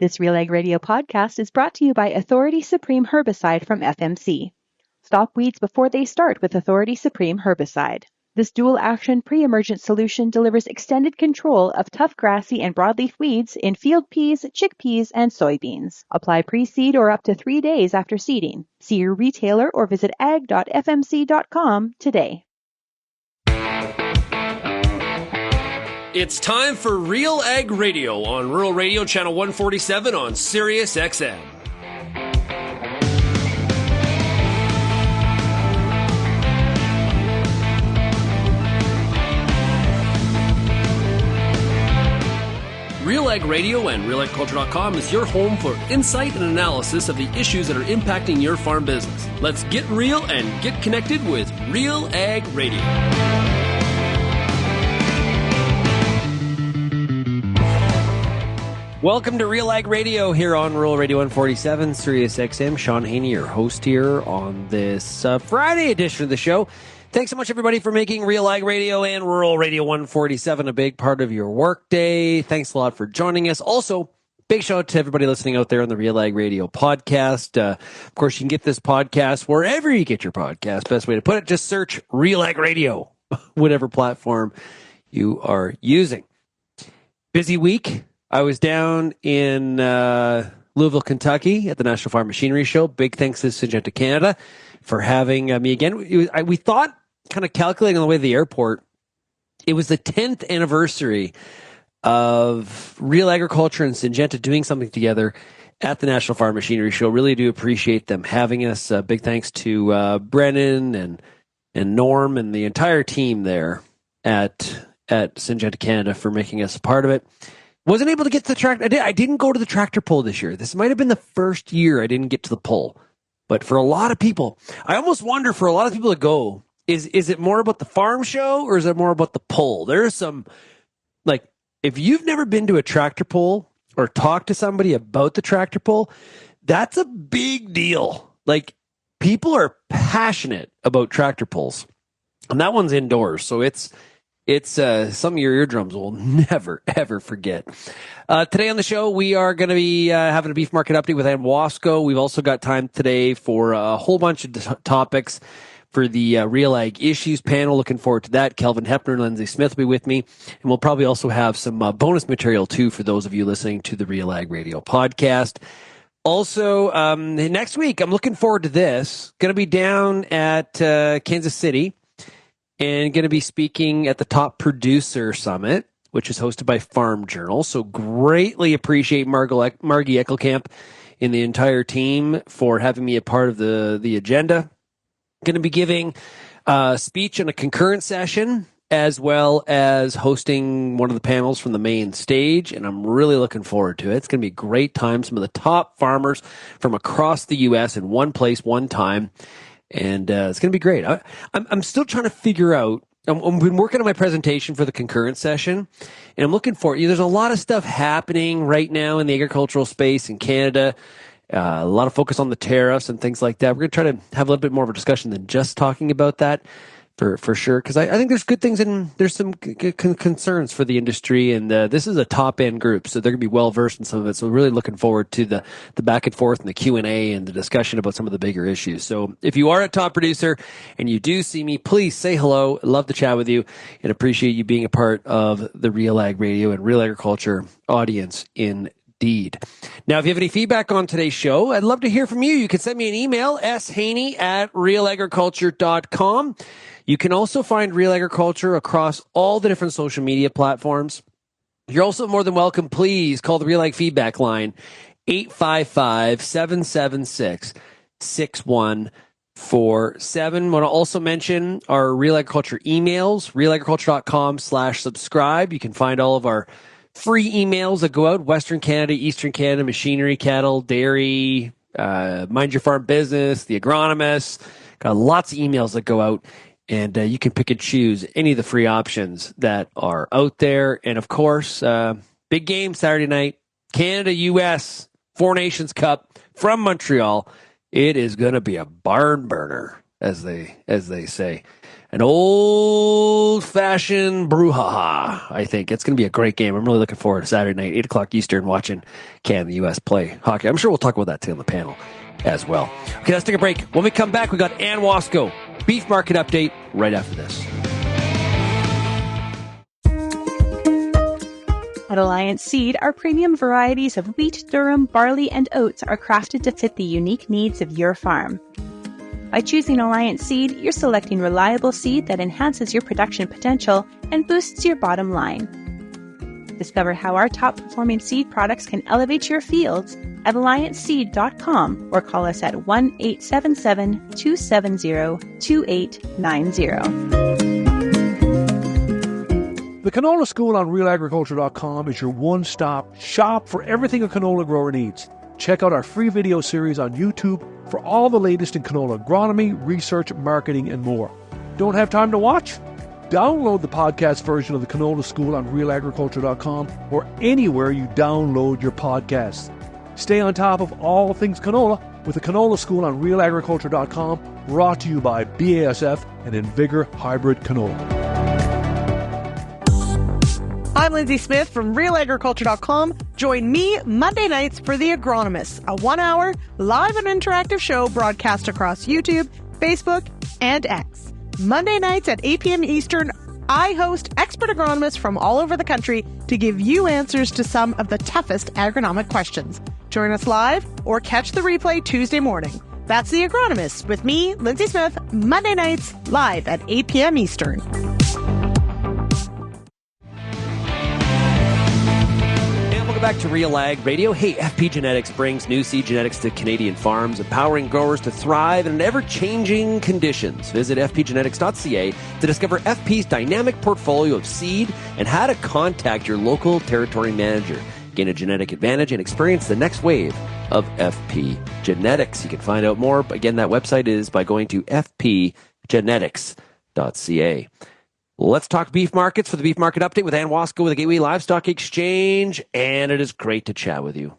This RealAg Radio podcast is brought to you by Authority Supreme Herbicide from FMC. Stop weeds before they start with Authority Supreme Herbicide. This dual-action pre-emergent solution delivers extended control of tough grassy and broadleaf weeds in field peas, chickpeas, and soybeans. Apply pre-seed or up to 3 days after seeding. See your retailer or visit ag.fmc.com today. It's time for RealAg Radio on Rural Radio Channel 147 on Sirius XM. RealAg Radio and RealAgriculture.com is your home for insight and analysis of the issues that are impacting your farm business. Let's get real and get connected with RealAg Radio. Welcome to RealAg Radio here on Rural Radio 147, Sirius XM. Shaun Haney, your host here on this Friday edition of the show. Thanks so much, everybody, for making RealAg Radio and Rural Radio 147 a big part of your workday. Thanks a lot for joining us. Also, big shout out to everybody listening out there on the RealAg Radio podcast. Of course, you can get this podcast wherever you get your podcast. Best way to put it, just search RealAg Radio, whatever platform you are using. Busy week. I was down in Louisville, Kentucky at the National Farm Machinery Show. Big thanks to Syngenta Canada for having me again. We thought, kind of calculating on the way to the airport, it was the 10th anniversary of RealAgriculture and Syngenta doing something together at the National Farm Machinery Show. Really do appreciate them having us. Big thanks to Brennan and Norm and the entire team there at Syngenta Canada for making us a part of it. Wasn't able to get to the tractor. I didn't go to the tractor pull this year. This might have been the first year I didn't get to the pull. But for a lot of people, I almost wonder for a lot of people to go, is it more about the farm show or is it more about the pull? There's some, like, if you've never been to a tractor pull or talked to somebody about the tractor pull, that's a big deal. Like, people are passionate about tractor pulls. And that one's indoors, so it's some of your eardrums will never, ever forget. Today on the show, we are going to be having a beef market update with Wasko. We've also got time today for a whole bunch of topics for the RealAg Issues Panel. Looking forward to that. Kelvin, Heppner, and Lyndsey Smith will be with me. And we'll probably also have some bonus material, too, for those of you listening to the RealAg Radio podcast. Also, next week, I'm looking forward to this. Going to be down at Kansas City. And going to be speaking at the Top Producer Summit, which is hosted by Farm Journal. So greatly appreciate Margie Eckelkamp and the entire team for having me a part of the agenda. Going to be giving a speech on a concurrent session, as well as hosting one of the panels from the main stage. And I'm really looking forward to it. It's going to be a great time. Some of the top farmers from across the U.S. in one place, one time. And it's going to be great. I'm still trying to figure out. I've been working on my presentation for the concurrent session, and I'm looking for. There's a lot of stuff happening right now in the agricultural space in Canada. A lot of focus on the tariffs and things like that. We're going to try to have a little bit more of a discussion than just talking about that. For sure, because I think there's good things and there's some concerns for the industry, and this is a top end group, so they're going to be well versed in some of it. So we're really looking forward to the back and forth and the Q&A and the discussion about some of the bigger issues. So if you are a top producer and you do see me, please say hello. I'd love to chat with you and appreciate you being a part of the RealAg Radio and Real Agriculture audience indeed. Now, if you have any feedback on today's show, I'd love to hear from you. You can send me an email, shaney@realagriculture.com. You can also find Real Agriculture across all the different social media platforms. You're also more than welcome. Please call the RealAg feedback line, 855-776-6147. I want to also mention our Real Agriculture emails, realagriculture.com/subscribe. You can find all of our free emails that go out, Western Canada, Eastern Canada, machinery, cattle, dairy, mind your farm business, the agronomists. Got lots of emails that go out. And you can pick and choose any of the free options that are out there. And, of course, big game Saturday night, Canada-U.S. Four Nations Cup from Montreal. It is going to be a barn burner, as they say. an old-fashioned brouhaha, I think. It's going to be a great game. I'm really looking forward to Saturday night, 8 o'clock Eastern, watching Canada, the U.S. play hockey. I'm sure we'll talk about that too on the panel as well. Okay, let's take a break. When we come back, we got Ann Wasko, beef market update right after this. At Alliance Seed, our premium varieties of wheat, durum, barley, and oats are crafted to fit the unique needs of your farm. By choosing Alliance Seed, you're selecting reliable seed that enhances your production potential and boosts your bottom line. Discover how our top-performing seed products can elevate your fields at allianceseed.com or call us at 1-877-270-2890. The Canola School on RealAgriculture.com is your one-stop shop for everything a canola grower needs. Check out our free video series on YouTube for all the latest in canola agronomy, research, marketing, and more. Don't have time to watch? Download the podcast version of the Canola School on RealAgriculture.com or anywhere you download your podcasts. Stay on top of all things canola with the Canola School on RealAgriculture.com, brought to you by BASF and Invigor Hybrid Canola. I'm Lyndsey Smith from RealAgriculture.com. Join me Monday nights for The Agronomist, a 1-hour live and interactive show broadcast across YouTube, Facebook, and X. Monday nights at 8 p.m. Eastern, I host expert agronomists from all over the country to give you answers to some of the toughest agronomic questions. Join us live or catch the replay Tuesday morning. That's The Agronomist with me, Lyndsey Smith, Monday nights live at 8 p.m. Eastern. Welcome back to RealAg Radio. Hey, FP Genetics brings new seed genetics to Canadian farms, empowering growers to thrive in ever-changing conditions. Visit fpgenetics.ca to discover FP's dynamic portfolio of seed and how to contact your local territory manager. Gain a genetic advantage and experience the next wave of FP Genetics. You can find out more. Again, that website is by going to fpgenetics.ca. Let's talk beef markets for the beef market update with Ann Wasko with the Gateway Livestock Exchange. And it is great to chat with you.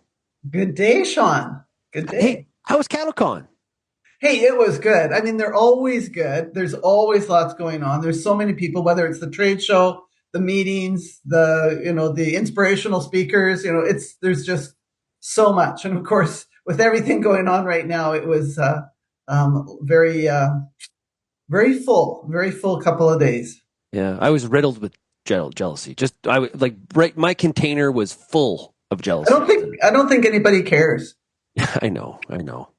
Good day, Shaun. Good day. Hey, how was CattleCon? Hey, it was good. I mean, they're always good. There's always lots going on. There's so many people, whether it's the trade show, the meetings, the inspirational speakers, there's just so much. And of course, with everything going on right now, it was very full couple of days. Yeah, I was riddled with jealousy. My container was full of jealousy. I don't think anybody cares. I know.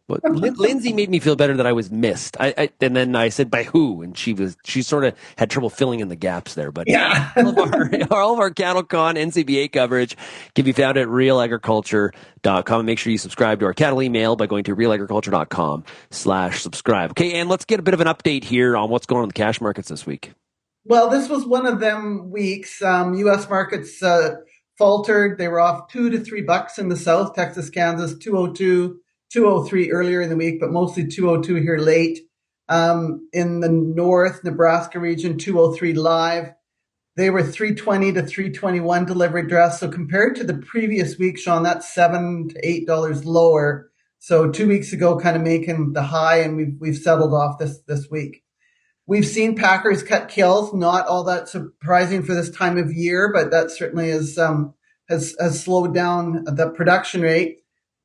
But Lyndsey made me feel better that I was missed. And then I said, by who? And she sort of had trouble filling in the gaps there. But yeah, all of our CattleCon NCBA coverage can be found at RealAgriculture.com. And make sure you subscribe to our cattle email by going to RealAgriculture.com/subscribe. Okay, and let's get a bit of an update here on what's going on in the cash markets this week. Well, this was one of them weeks. U.S. markets faltered. They were off $2 to $3 in the south. Texas, Kansas, 202, 203 earlier in the week, but mostly 202 here late. In the north, Nebraska region, 203 live. They were 320 to 321 delivered dress. So compared to the previous week, Shaun, that's $7 to $8 lower. So 2 weeks ago, kind of making the high, and we've settled off this week. We've seen packers cut kills, not all that surprising for this time of year, but that certainly has slowed down the production rate.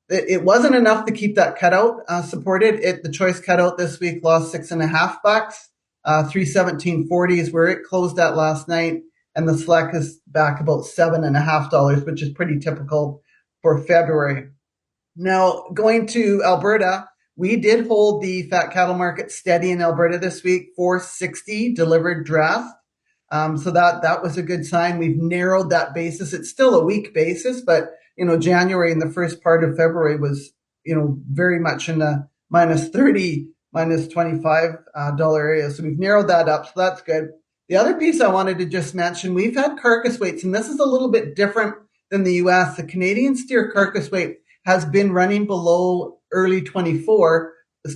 It wasn't enough to keep that cutout supported. The choice cutout this week lost $6.50. 317.40 is where it closed at last night, and the select is back about $7.50, which is pretty typical for February. Now, going to Alberta, we did hold the fat cattle market steady in Alberta this week, 460 delivered draft. So that was a good sign. We've narrowed that basis. It's still a weak basis, but January and the first part of February was very much in the -$30, -$25 area. So we've narrowed that up. So that's good. The other piece I wanted to just mention, we've had carcass weights, and this is a little bit different than the U.S. The Canadian steer carcass weight has been running below early 24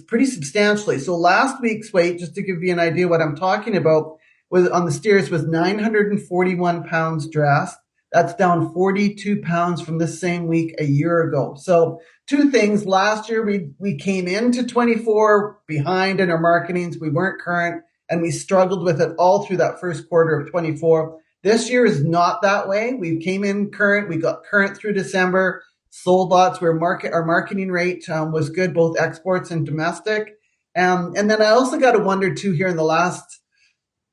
pretty substantially. So last week's weight, just to give you an idea what I'm talking about, was on the steers was 941 pounds dressed. That's down 42 pounds from the same week a year ago. So two things. Last year, we came into 24 behind in our marketings. We weren't current. and we struggled with it all through that first quarter of 24. This year is not that way. We came in current. We got current through December, sold lots. Our marketing rate was good, both exports and domestic. And then I also got to wonder too here in the last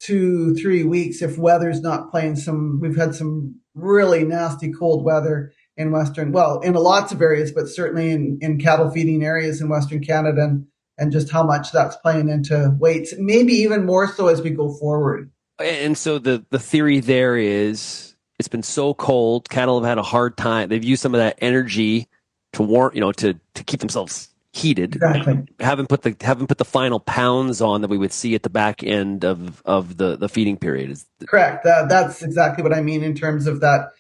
2-3 weeks if weather's not playing we've had some really nasty cold weather in in lots of areas, but certainly in cattle feeding areas in Western Canada, and just how much that's playing into weights, maybe even more so as we go forward. And so the theory there is it's been so cold, cattle have had a hard time. They've used some of that energy to warm, to keep themselves heated. Exactly. Haven't put the final pounds on that we would see at the back end of the feeding period. Correct. That's exactly what I mean in terms of that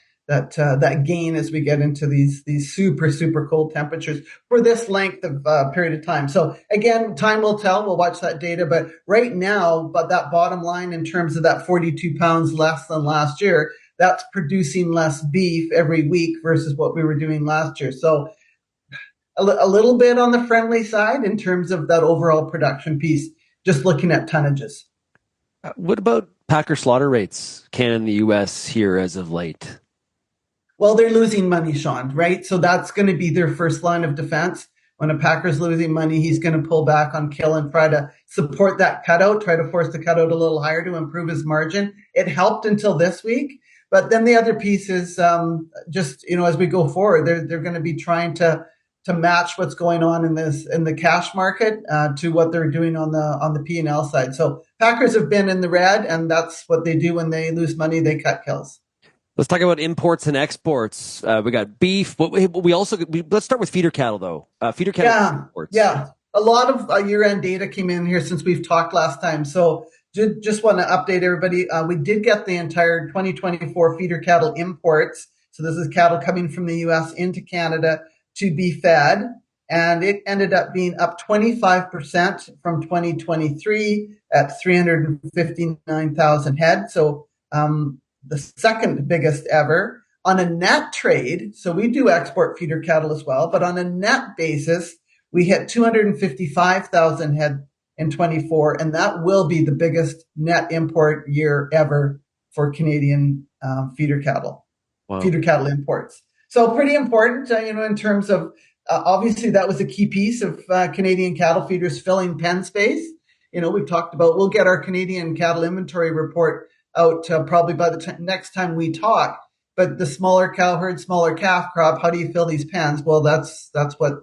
gain as we get into these super, super cold temperatures for this length of period of time. So again, time will tell. We'll watch that data. But right now, that bottom line in terms of that 42 pounds less than last year, that's producing less beef every week versus what we were doing last year. So a little bit on the friendly side in terms of that overall production piece, just looking at tonnages. What about packer slaughter rates, Canada and the U.S. here as of late? Well, they're losing money, Shaun, right? So that's going to be their first line of defense. When a packer's losing money, he's going to pull back on kill and try to support that cutout, try to force the cutout a little higher to improve his margin. It helped until this week. But then the other piece is just, as we go forward, they're going to be trying to match what's going on in the cash market to what they're doing on the P&L side. So packers have been in the red, and that's what they do when they lose money. They cut kills. Let's talk about imports and exports. We got beef. Let's start with feeder cattle, though. Feeder cattle imports. Yeah. A lot of year-end data came in here since we've talked last time. So just want to update everybody. We did get the entire 2024 feeder cattle imports. So this is cattle coming from the U.S. into Canada to be fed. And it ended up being up 25% from 2023 at 359,000 head. So the second biggest ever on a net trade. So we do export feeder cattle as well, but on a net basis, we hit 255,000 head in 24, and that will be the biggest net import year ever for Canadian feeder cattle, feeder cattle imports. So pretty important, in terms of obviously that was a key piece of Canadian cattle feeders filling pen space. We've talked about, we'll get our Canadian cattle inventory report out probably by the next time we talk. But the smaller cow herd, smaller calf crop, how do you fill these pens? Well, that's what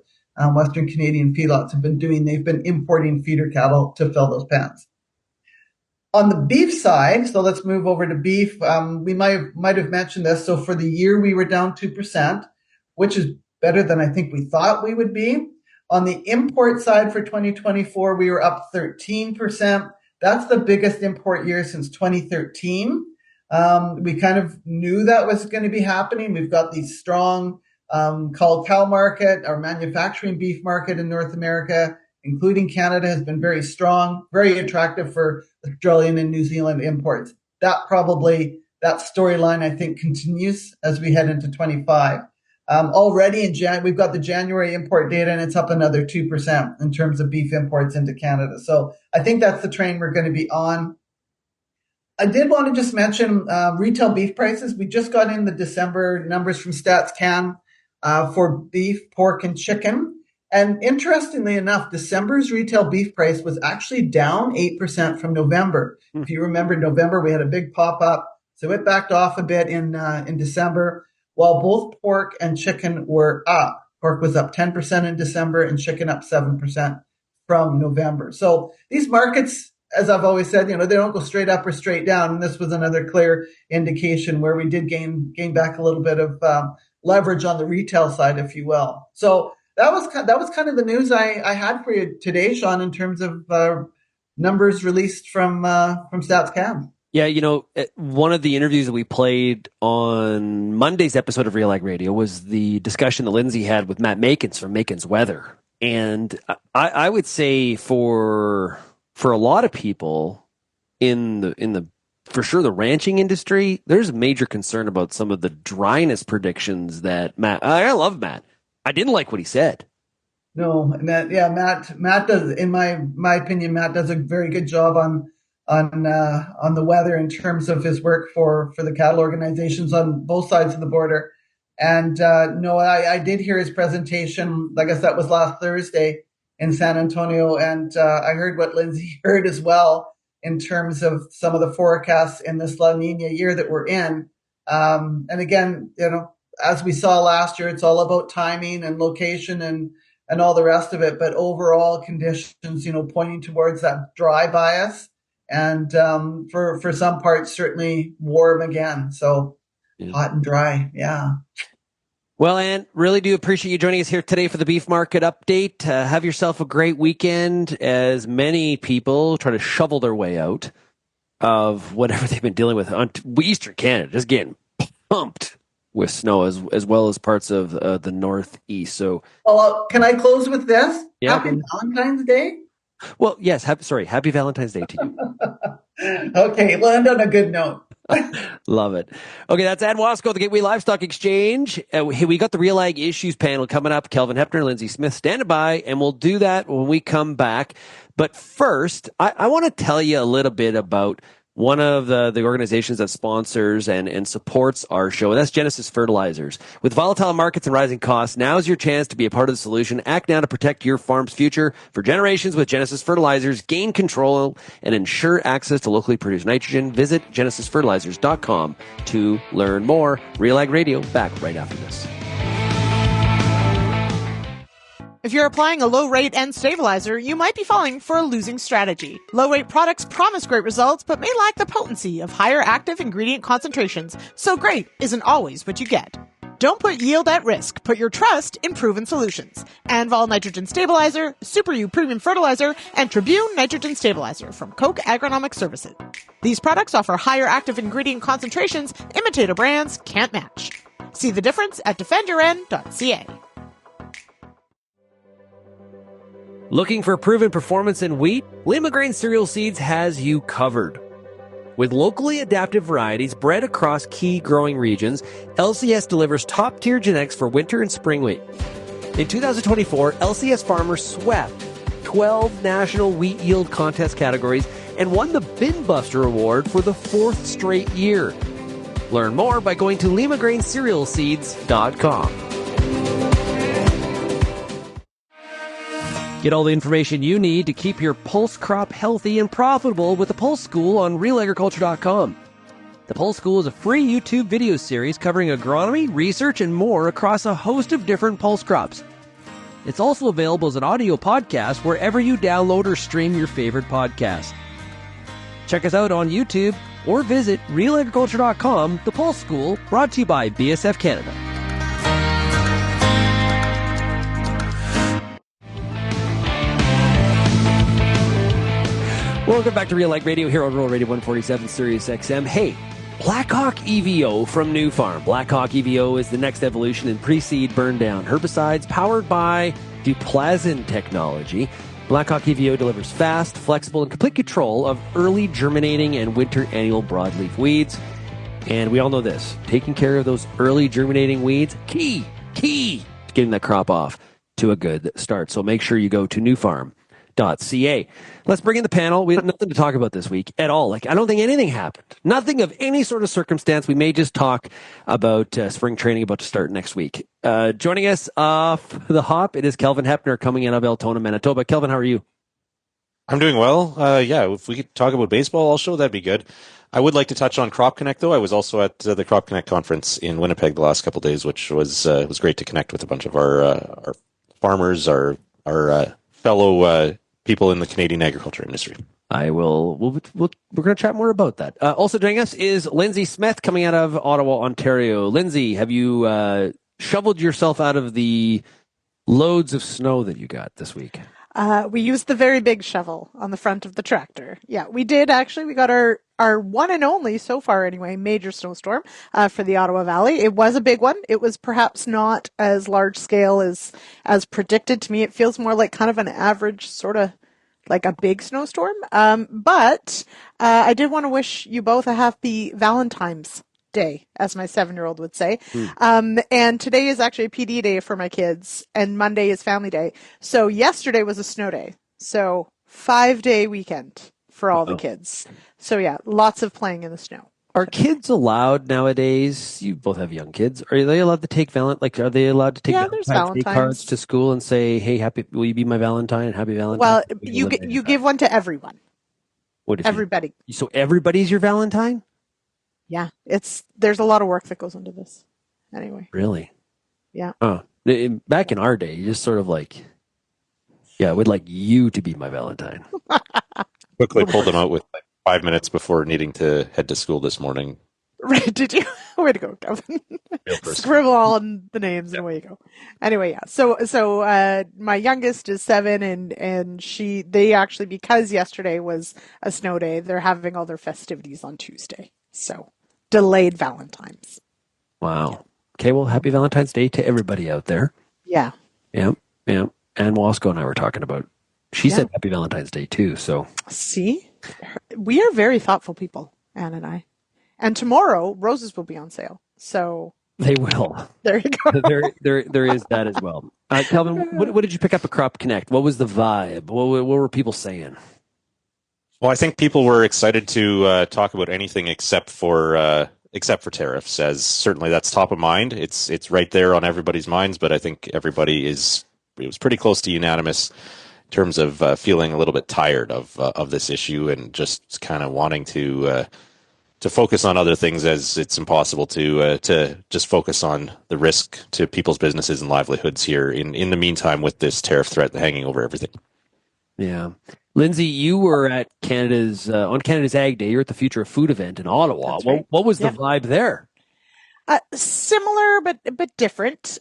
Western Canadian feedlots have been doing. They've been importing feeder cattle to fill those pens. On the beef side, so let's move over to beef. We might have mentioned this. So for the year, we were down 2%, which is better than I think we thought we would be. On the import side for 2024, we were up 13%. That's the biggest import year since 2013. We kind of knew that was going to be happening. We've got these strong called cow market. Our manufacturing beef market in North America, including Canada, has been very strong, very attractive for Australian and New Zealand imports. That storyline, I think, continues as we head into 25. Already we've got the January import data, and it's up another 2% in terms of beef imports into Canada. So I think that's the train we're going to be on. I did want to just mention retail beef prices. We just got in the December numbers from StatsCan for beef, pork, and chicken. And interestingly enough, December's retail beef price was actually down 8% from November. If you remember November, we had a big pop-up. So it backed off a bit in December, while both pork and chicken were up. Pork was up 10% in December and chicken up 7% from November. So these markets, as I've always said, they don't go straight up or straight down. And this was another clear indication where we did gain back a little bit of leverage on the retail side, if you will. So that was kind of the news I had for you today, Shaun, in terms of numbers released from StatsCan. Yeah, one of the interviews that we played on Monday's episode of RealAg Radio was the discussion that Lyndsey had with Matt Makins from Makins Weather. And I would say for a lot of people in the for sure the ranching industry, there's a major concern about some of the dryness predictions that Matt. I love Matt. I didn't like what he said. No, Matt does, in my opinion, Matt does a very good job on on the weather in terms of his work for the cattle organizations on both sides of the border. And no, I did hear his presentation. I guess that was last Thursday in San Antonio, and I heard what Lyndsey heard as well in terms of some of the forecasts in this La Nina year that we're in. And again, as we saw last year, it's all about timing and location and all the rest of it. But overall conditions, pointing towards that dry bias, and for some parts, certainly warm again. So hot and dry, yeah. Well, Ann, really do appreciate you joining us here today for the beef market update. Have yourself a great weekend as many people try to shovel their way out of whatever they've been dealing with on Eastern Canada, just getting pumped with snow as well as parts of the Northeast. So, well, can I close with this? Yeah. Happy Valentine's Day. Well, yes. Happy Valentine's Day to you. Okay, we'll end on a good note. Love it. Okay, that's Ann Wasko, the Gateway Livestock Exchange. We got the RealAg Issues Panel coming up. Kelvin Heppner, Lyndsey Smith, standing by, and we'll do that when we come back. But first, I want to tell you a little bit about one of the organizations that sponsors and supports our show, and that's Genesis Fertilizers. With volatile markets and rising costs, now's your chance to be a part of the solution. Act now to protect your farm's future. For generations with Genesis Fertilizers, gain control and ensure access to locally produced nitrogen. Visit genesisfertilizers.com to learn more. RealAg Radio, back right after this. If you're applying a low-rate N stabilizer, you might be falling for a losing strategy. Low-rate products promise great results, but may lack the potency of higher active ingredient concentrations, so great isn't always what you get. Don't put yield at risk. Put your trust in proven solutions. Anvol Nitrogen Stabilizer, Super U Premium Fertilizer, and Tribune Nitrogen Stabilizer from Koch Agronomic Services. These products offer higher active ingredient concentrations imitator brands can't match. See the difference at defendyourn.ca. Looking for proven performance in wheat? Lima Grain Cereal Seeds has you covered. With locally adapted varieties bred across key growing regions, LCS delivers top-tier genetics for winter and spring wheat. In 2024, LCS farmers swept 12 national wheat yield contest categories and won the Bin Buster Award for the 4th straight year. Learn more by going to limagraincerealseeds.com. Get all the information you need to keep your pulse crop healthy and profitable with the Pulse School on RealAgriculture.com. The Pulse School is a free YouTube video series covering agronomy, research, and more across a host of different pulse crops. It's also available as an audio podcast wherever you download or stream your favorite podcast. Check us out on YouTube or visit RealAgriculture.com. The Pulse School, brought to you by BSF Canada. Welcome back to RealAg Radio here on Rural Radio 147 Sirius XM. Hey, Blackhawk EVO from New Farm. Blackhawk EVO is the next evolution in pre-seed burn-down herbicides powered by Duplasyn technology. Blackhawk EVO delivers fast, flexible, and complete control of early germinating and winter annual broadleaf weeds. And we all know this. Taking care of those early germinating weeds, key to getting that crop off to a good start. So make sure you go to newfarm.ca. Let's bring in the panel. We have nothing to talk about this week at all. I don't think anything happened. Nothing of any sort of circumstance. We may just talk about spring training about to start next week. Joining us off the hop, it is Kelvin Heppner coming in of Altona, Manitoba. Kelvin, how are you? I'm doing well. If we could talk about baseball also, that'd be good. I would like to touch on Crop Connect, though. I was also at the Crop Connect conference in Winnipeg the last couple of days, which was great to connect with a bunch of our farmers, our fellow people in the Canadian agriculture industry. We're going to chat more about that. Also joining us is Lyndsey Smith coming out of Ottawa, Ontario. Lyndsey, have you shoveled yourself out of the loads of snow that you got this week? We used the very big shovel on the front of the tractor. Yeah, we did actually. We got our one and only, so far anyway, major snowstorm for the Ottawa Valley. It was a big one. It was perhaps not as large scale as predicted. To me, it feels more like kind of an average, sort of like a big snowstorm. But I did want to wish you both a happy Valentine's Day, as my 7-year-old would say. And today is actually a PD day for my kids, and Monday is family day. So yesterday was a snow day. So 5-day weekend for all the kids. So yeah, lots of playing in the snow. Are kids allowed nowadays? You both have young kids. Are they allowed to take are they allowed to take there's Valentine's Day Valentines. cards to school and say, "Hey, will you be my Valentine and happy Valentine"? Well, you give one to everyone. What if everybody? So everybody's your Valentine? Yeah, there's a lot of work that goes into this. Anyway. Really? Yeah. Back in our day, you just sort of like, yeah, I would like you to be my Valentine. Quickly pulled them out with 5 minutes before needing to head to school this morning. Right, did you? Way to go, Kelvin. Scribble all in the names and away you go. Anyway, yeah. So my youngest is 7 and they actually, because yesterday was a snow day, they're having all their festivities on Tuesday. So delayed Valentine's. Wow. Yeah. Okay, well, happy Valentine's Day to everybody out there. Yeah. Yeah. And Wasko and I were talking about, she said happy Valentine's Day too, so. See? We are very thoughtful people, Anne and I. And tomorrow, roses will be on sale. So they will. There you go. there is that as well. Kelvin, what did you pick up at Crop Connect? What was the vibe? What were people saying? Well, I think people were excited to talk about anything except for tariffs, as certainly that's top of mind. It's right there on everybody's minds, but I think it was pretty close to unanimous in terms of feeling a little bit tired of this issue and just kind of wanting to focus on other things, as it's impossible to just focus on the risk to people's businesses and livelihoods here in the meantime with this tariff threat hanging over everything. Yeah. Lyndsey, you were at Canada's Ag Day. You're at the Future of Food event in Ottawa. Right. What was the vibe there? Similar, but different.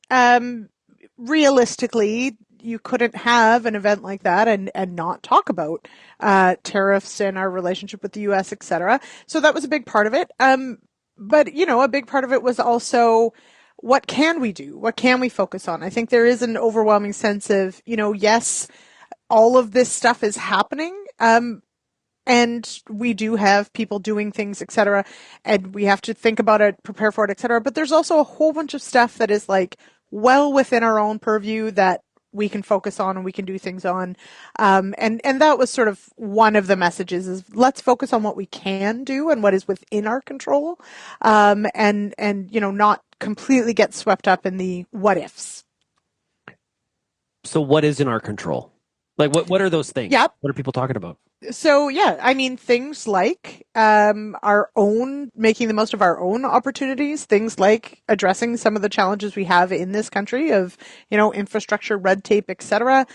Realistically, you couldn't have an event like that and not talk about tariffs and our relationship with the U.S., et cetera. So that was a big part of it. But, a big part of it was also, what can we do? What can we focus on? I think there is an overwhelming sense of, yes, all of this stuff is happening. And we do have people doing things, et cetera, and we have to think about it, prepare for it, et cetera. But there's also a whole bunch of stuff that is like well within our own purview that we can focus on and we can do things on. And that was sort of one of the messages is let's focus on what we can do and what is within our control. And not completely get swept up in the what ifs. So what is in our control? Like what are those things? Yep. What are people talking about? So things like our own, making the most of our own opportunities, things like addressing some of the challenges we have in this country of, infrastructure, red tape, et cetera.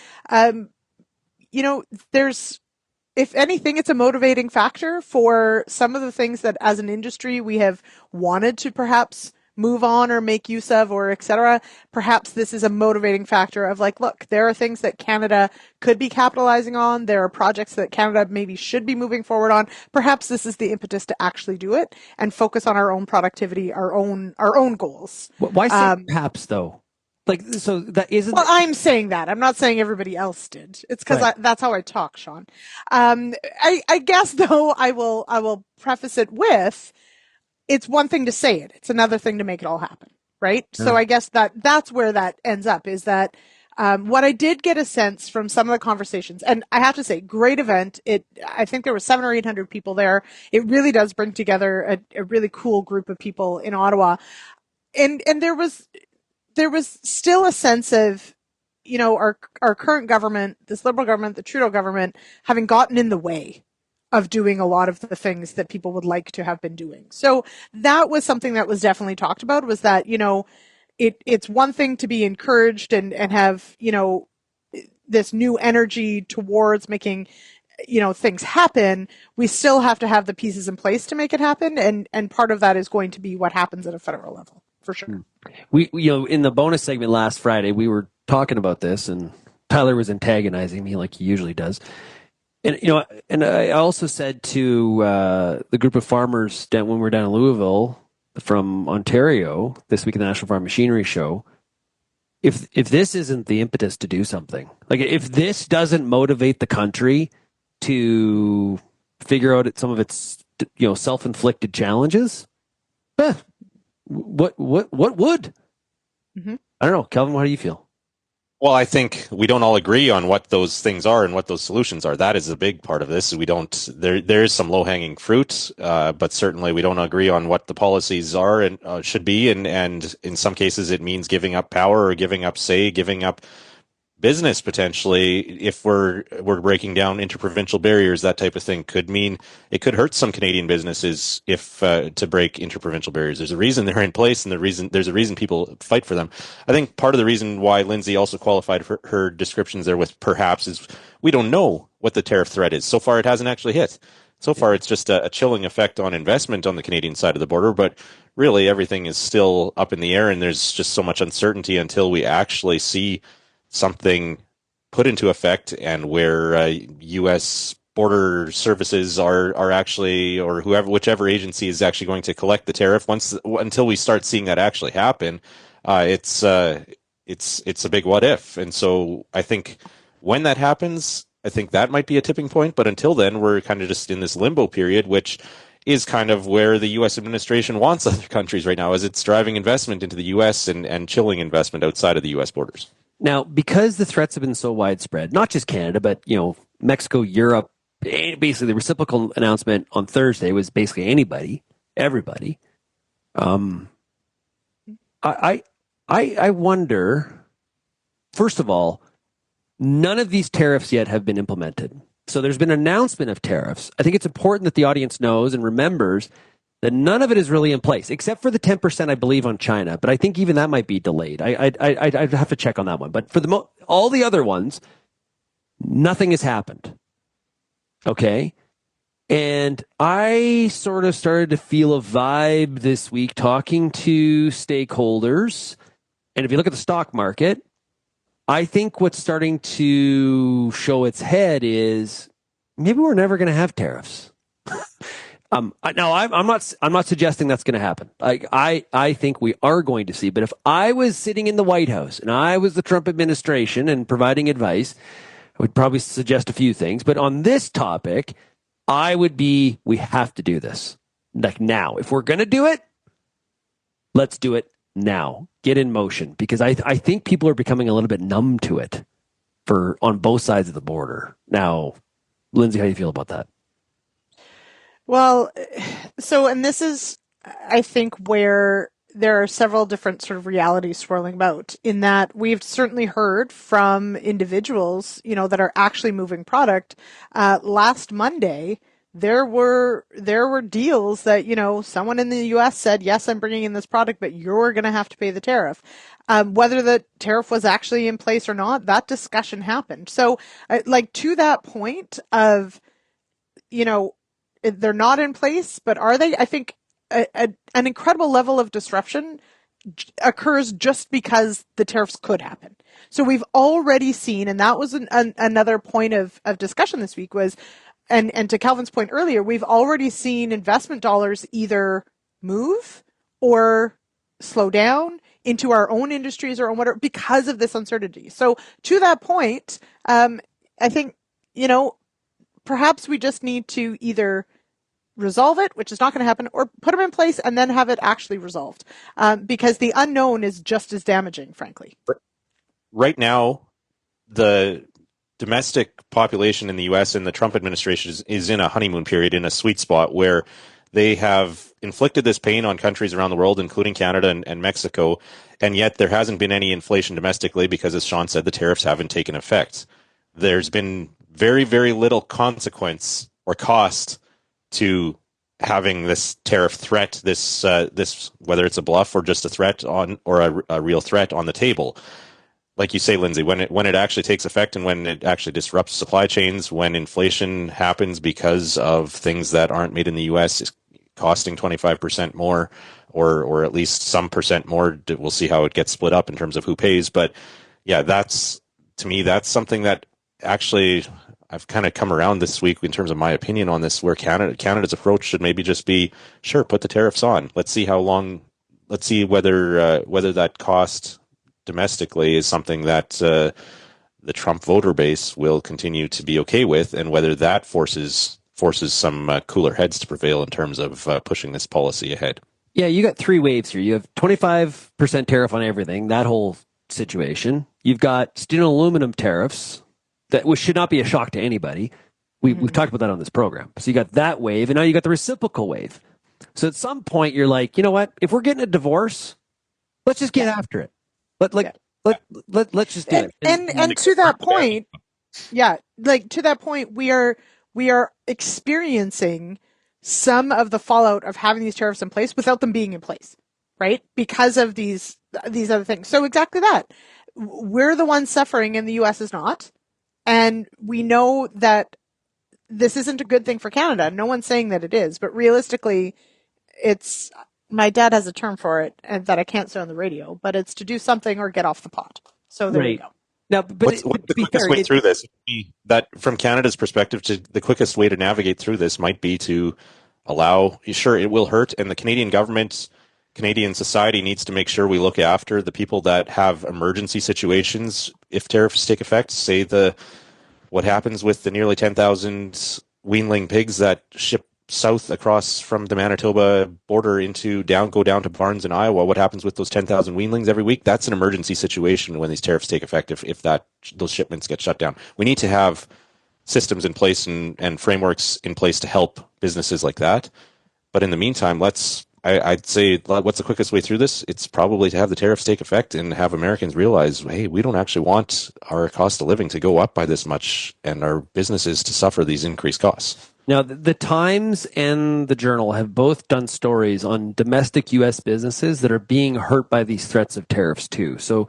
There's, if anything, it's a motivating factor for some of the things that as an industry we have wanted to perhaps move on or make use of or et cetera. Perhaps this is a motivating factor of like, look, there are things that Canada could be capitalizing on. There are projects that Canada maybe should be moving forward on. Perhaps this is the impetus to actually do it and focus on our own productivity, our own goals. Why say perhaps though? Like, so that isn't. Well, I'm saying that. I'm not saying everybody else did. It's because that's how I talk, Shaun. I guess though, I will preface it with, it's one thing to say it. It's another thing to make it all happen, right? Yeah. So I guess that's where that ends up is that what I did get a sense from some of the conversations, and I have to say, great event. I think there were 700 or 800 people there. It really does bring together a really cool group of people in Ottawa. And there was still a sense of, our current government, this Liberal government, the Trudeau government, having gotten in the way of doing a lot of the things that people would like to have been doing. So that was something that was definitely talked about, was that, it's one thing to be encouraged and have, this new energy towards making, things happen. We still have to have the pieces in place to make it happen. And part of that is going to be what happens at a federal level, for sure. We, in the bonus segment last Friday, we were talking about this and Tyler was antagonizing me like he usually does. And I also said to the group of farmers when we were down in Louisville from Ontario this week in the National Farm Machinery Show, if this isn't the impetus to do something, like if this doesn't motivate the country to figure out some of its self-inflicted challenges, what would? Mm-hmm. I don't know, Kelvin. How do you feel? Well, I think we don't all agree on what those things are and what those solutions are. That is a big part of this. We don't. There is some low hanging fruit, but certainly we don't agree on what the policies are and should be. And in some cases, it means giving up power or giving up say, giving up business potentially. If we're breaking down interprovincial barriers, that type of thing could mean it could hurt some Canadian businesses if to break interprovincial barriers. There's a reason they're in place, and there's a reason people fight for them. I think part of the reason why Lyndsey also qualified for her descriptions there with perhaps is we don't know what the tariff threat is. So far, it hasn't actually hit. So far, it's just a chilling effect on investment on the Canadian side of the border, but really everything is still up in the air, and there's just so much uncertainty until we actually see something put into effect, and where U.S. border services are actually, or whichever agency is actually going to collect the tariff. Until we start seeing that actually happen, it's a big what if. And so I think when that happens, I think that might be a tipping point. But until then, we're kind of just in this limbo period, which is kind of where the U.S. administration wants other countries right now, as it's driving investment into the U.S. and chilling investment outside of the U.S. borders. Now, because the threats have been so widespread, not just Canada, but, Mexico, Europe, basically the reciprocal announcement on Thursday was basically everybody. I wonder, first of all, none of these tariffs yet have been implemented. So there's been an announcement of tariffs. I think it's important that the audience knows and remembers that none of it is really in place, except for the 10%, I believe, on China. But I think even that might be delayed. I'd have to check on that one. But for all the other ones, nothing has happened. Okay? And I sort of started to feel a vibe this week talking to stakeholders. And if you look at the stock market, I think what's starting to show its head is maybe we're never going to have tariffs. Now, I'm not suggesting that's going to happen. I think we are going to see. But if I was sitting in the White House and I was the Trump administration and providing advice, I would probably suggest a few things. But on this topic, I would be, we have to do this. Like now. If we're going to do it, let's do it now. Get in motion. Because I think people are becoming a little bit numb to it on both sides of the border. Now, Lyndsey, how do you feel about that? Well, and this is, I think, where there are several different sort of realities swirling about, in that we've certainly heard from individuals, that are actually moving product. Last Monday, there were deals that, someone in the U.S. said, yes, I'm bringing in this product, but you're going to have to pay the tariff. Whether the tariff was actually in place or not, that discussion happened. So, to that point of, they're not in place, but are they? I think an incredible level of disruption occurs just because the tariffs could happen. So we've already seen, and that was another point of discussion this week was, and to Kelvin's point earlier, we've already seen investment dollars either move or slow down into our own industries or whatever because of this uncertainty. So to that point, I think, perhaps we just need to either resolve it, which is not going to happen, or put them in place and then have it actually resolved, because the unknown is just as damaging, frankly. Right now, the domestic population in the U.S. and the Trump administration is in a honeymoon period, in a sweet spot where they have inflicted this pain on countries around the world, including Canada and Mexico, and yet there hasn't been any inflation domestically because, as Shaun said, the tariffs haven't taken effect. There's been very, very little consequence or cost to having this tariff threat, this whether it's a bluff or just a threat or a real threat on the table. Like you say, Lyndsey, when it actually takes effect and when it actually disrupts supply chains, when inflation happens because of things that aren't made in the U.S., costing 25% more, or at least some percent more. We'll see how it gets split up in terms of who pays. But yeah, to me, that's something that actually I've kind of come around this week in terms of my opinion on this, where Canada's approach should maybe just be, sure, put the tariffs on. Let's see how long. Let's see whether that cost domestically is something that the Trump voter base will continue to be okay with, and whether that forces some cooler heads to prevail in terms of pushing this policy ahead. Yeah, you got three waves here. You have 25% tariff on everything. That whole situation. You've got steel and aluminum tariffs that should not be a shock to anybody. We've talked about that on this program. So you got that wave, and now you got the reciprocal wave. So at some point, you're like, you know what? If we're getting a divorce, let's just get after it. Let's just do it. And to that point, to that point, we are experiencing some of the fallout of having these tariffs in place without them being in place, right? Because of these other things. So exactly that. We're the ones suffering and the US is not. And we know that this isn't a good thing for Canada. No one's saying that it is, but realistically, my dad has a term for it and that I can't say on the radio, but it's to do something or get off the pot. So there you go. Now, what's the quickest way through this? That from Canada's perspective, the quickest way to navigate through this might be to allow. Sure, it will hurt, and the Canadian government, Canadian society needs to make sure we look after the people that have emergency situations if tariffs take effect. Say what happens with the nearly 10,000 weanling pigs that ship south across from the Manitoba border go down to barns in Iowa. What happens with those 10,000 weanlings every week? That's an emergency situation when these tariffs take effect. If those shipments get shut down, we need to have systems in place and frameworks in place to help businesses like that. But in the meantime, I'd say, what's the quickest way through this? It's probably to have the tariffs take effect and have Americans realize, hey, we don't actually want our cost of living to go up by this much and our businesses to suffer these increased costs. Now, the Times and the Journal have both done stories on domestic U.S. businesses that are being hurt by these threats of tariffs too. So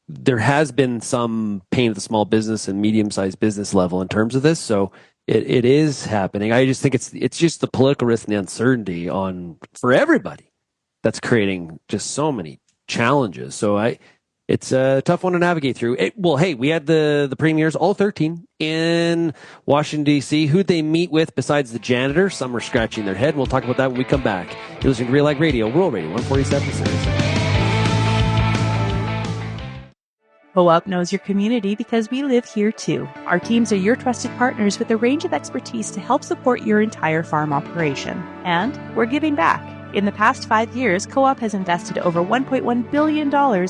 there has been some pain at the small business and medium-sized business level in terms of this. So it is happening. I just think it's just the political risk and the uncertainty for everybody that's creating just so many challenges. So it's a tough one to navigate through. We had the premiers, all 13, in Washington, D.C. Who'd they meet with besides the janitor? Some are scratching their head. We'll talk about that when we come back. You're listening to RealAg Radio, Rural Radio 147 Series. Co-op knows your community because we live here too. Our teams are your trusted partners with a range of expertise to help support your entire farm operation. And we're giving back. In the past 5 years, Co-op has invested over $1.1 billion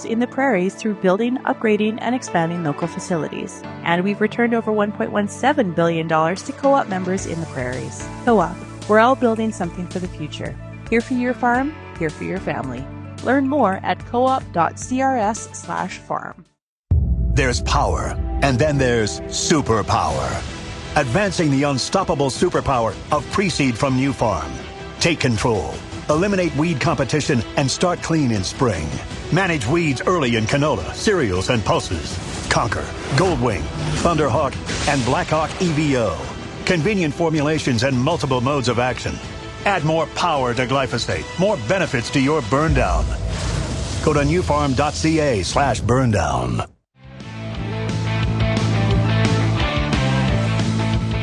in the prairies through building, upgrading, and expanding local facilities. And we've returned over $1.17 billion to Co-op members in the prairies. Co-op, we're all building something for the future. Here for your farm, here for your family. Learn more at coop.crs/farm. There's power, and then there's superpower. Advancing the unstoppable superpower of pre-seed from New Farm. Take control. Eliminate weed competition and start clean in spring. Manage weeds early in canola, cereals, and pulses. Conquer, Goldwing, Thunderhawk, and Blackhawk EVO. Convenient formulations and multiple modes of action. Add more power to glyphosate, more benefits to your burn down. Go to newfarm.ca/burndown.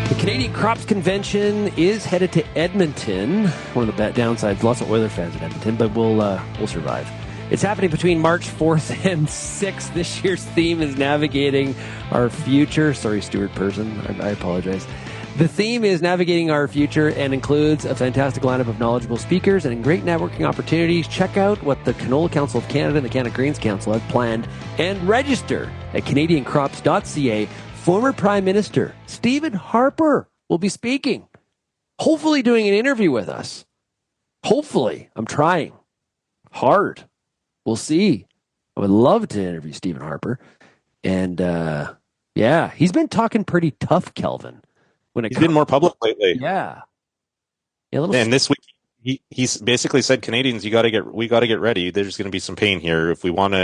The Canadian Crops Convention is headed to Edmonton. One of the downsides, lots of Oiler fans at Edmonton, but we'll survive. It's happening between March 4th and 6th. This year's theme is Navigating Our Future. Sorry, Stuart Person. I apologize. The theme is Navigating Our Future and includes a fantastic lineup of knowledgeable speakers and great networking opportunities. Check out what the Canola Council of Canada and the Canada Grains Council have planned and register at canadiancrops.ca. Former Prime Minister Stephen Harper will be speaking, hopefully doing an interview with us. Hopefully. I'm trying hard. We'll see. I would love to interview Stephen Harper. And, he's been talking pretty tough, Kelvin. He's been more public lately. Yeah. And this week, he's basically said, Canadians, we got to get ready. There's going to be some pain here if we want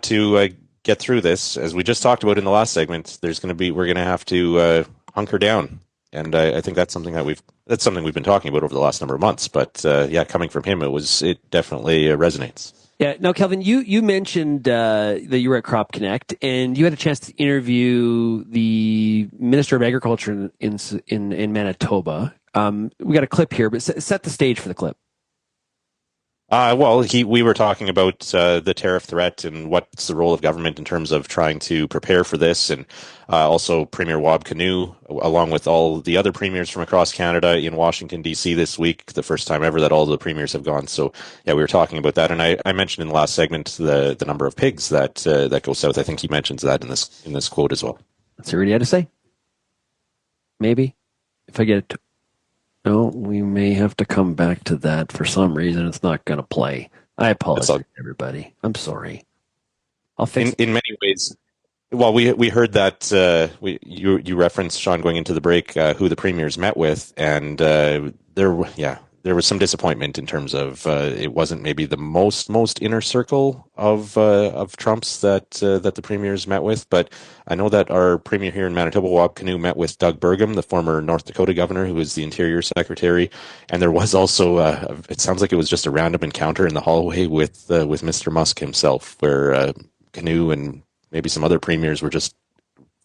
to get through this. As we just talked about in the last segment, we're going to have to hunker down. And I think that's something we've been talking about over the last number of months. But coming from him, it definitely resonates. Yeah. Now, Kelvin, you mentioned that you were at Crop Connect, and you had a chance to interview the Minister of Agriculture in Manitoba. We got a clip here, but set the stage for the clip. We were talking about the tariff threat and what's the role of government in terms of trying to prepare for this, and also Premier Wab Kinew, along with all the other premiers from across Canada in Washington, D.C. this week, the first time ever that all the premiers have gone. So, yeah, we were talking about that, and I mentioned in the last segment the number of pigs that go south. I think he mentions that in this quote as well. That's what he had to say. Maybe if I get it. No, we may have to come back to that. For some reason, it's not going to play. I apologize, everybody. I'm sorry. I'll fix it. In many ways. Well, we heard that you referenced, Shaun, going into the break, who the premiers met with, and there was some disappointment in terms of it wasn't maybe the most inner circle of Trump's that the premiers met with. But I know that our premier here in Manitoba, Wab Kinew, met with Doug Burgum, the former North Dakota governor, who was the Interior Secretary, and there was also it sounds like it was just a random encounter in the hallway with Mr. Musk himself, where Kinew and maybe some other premiers were just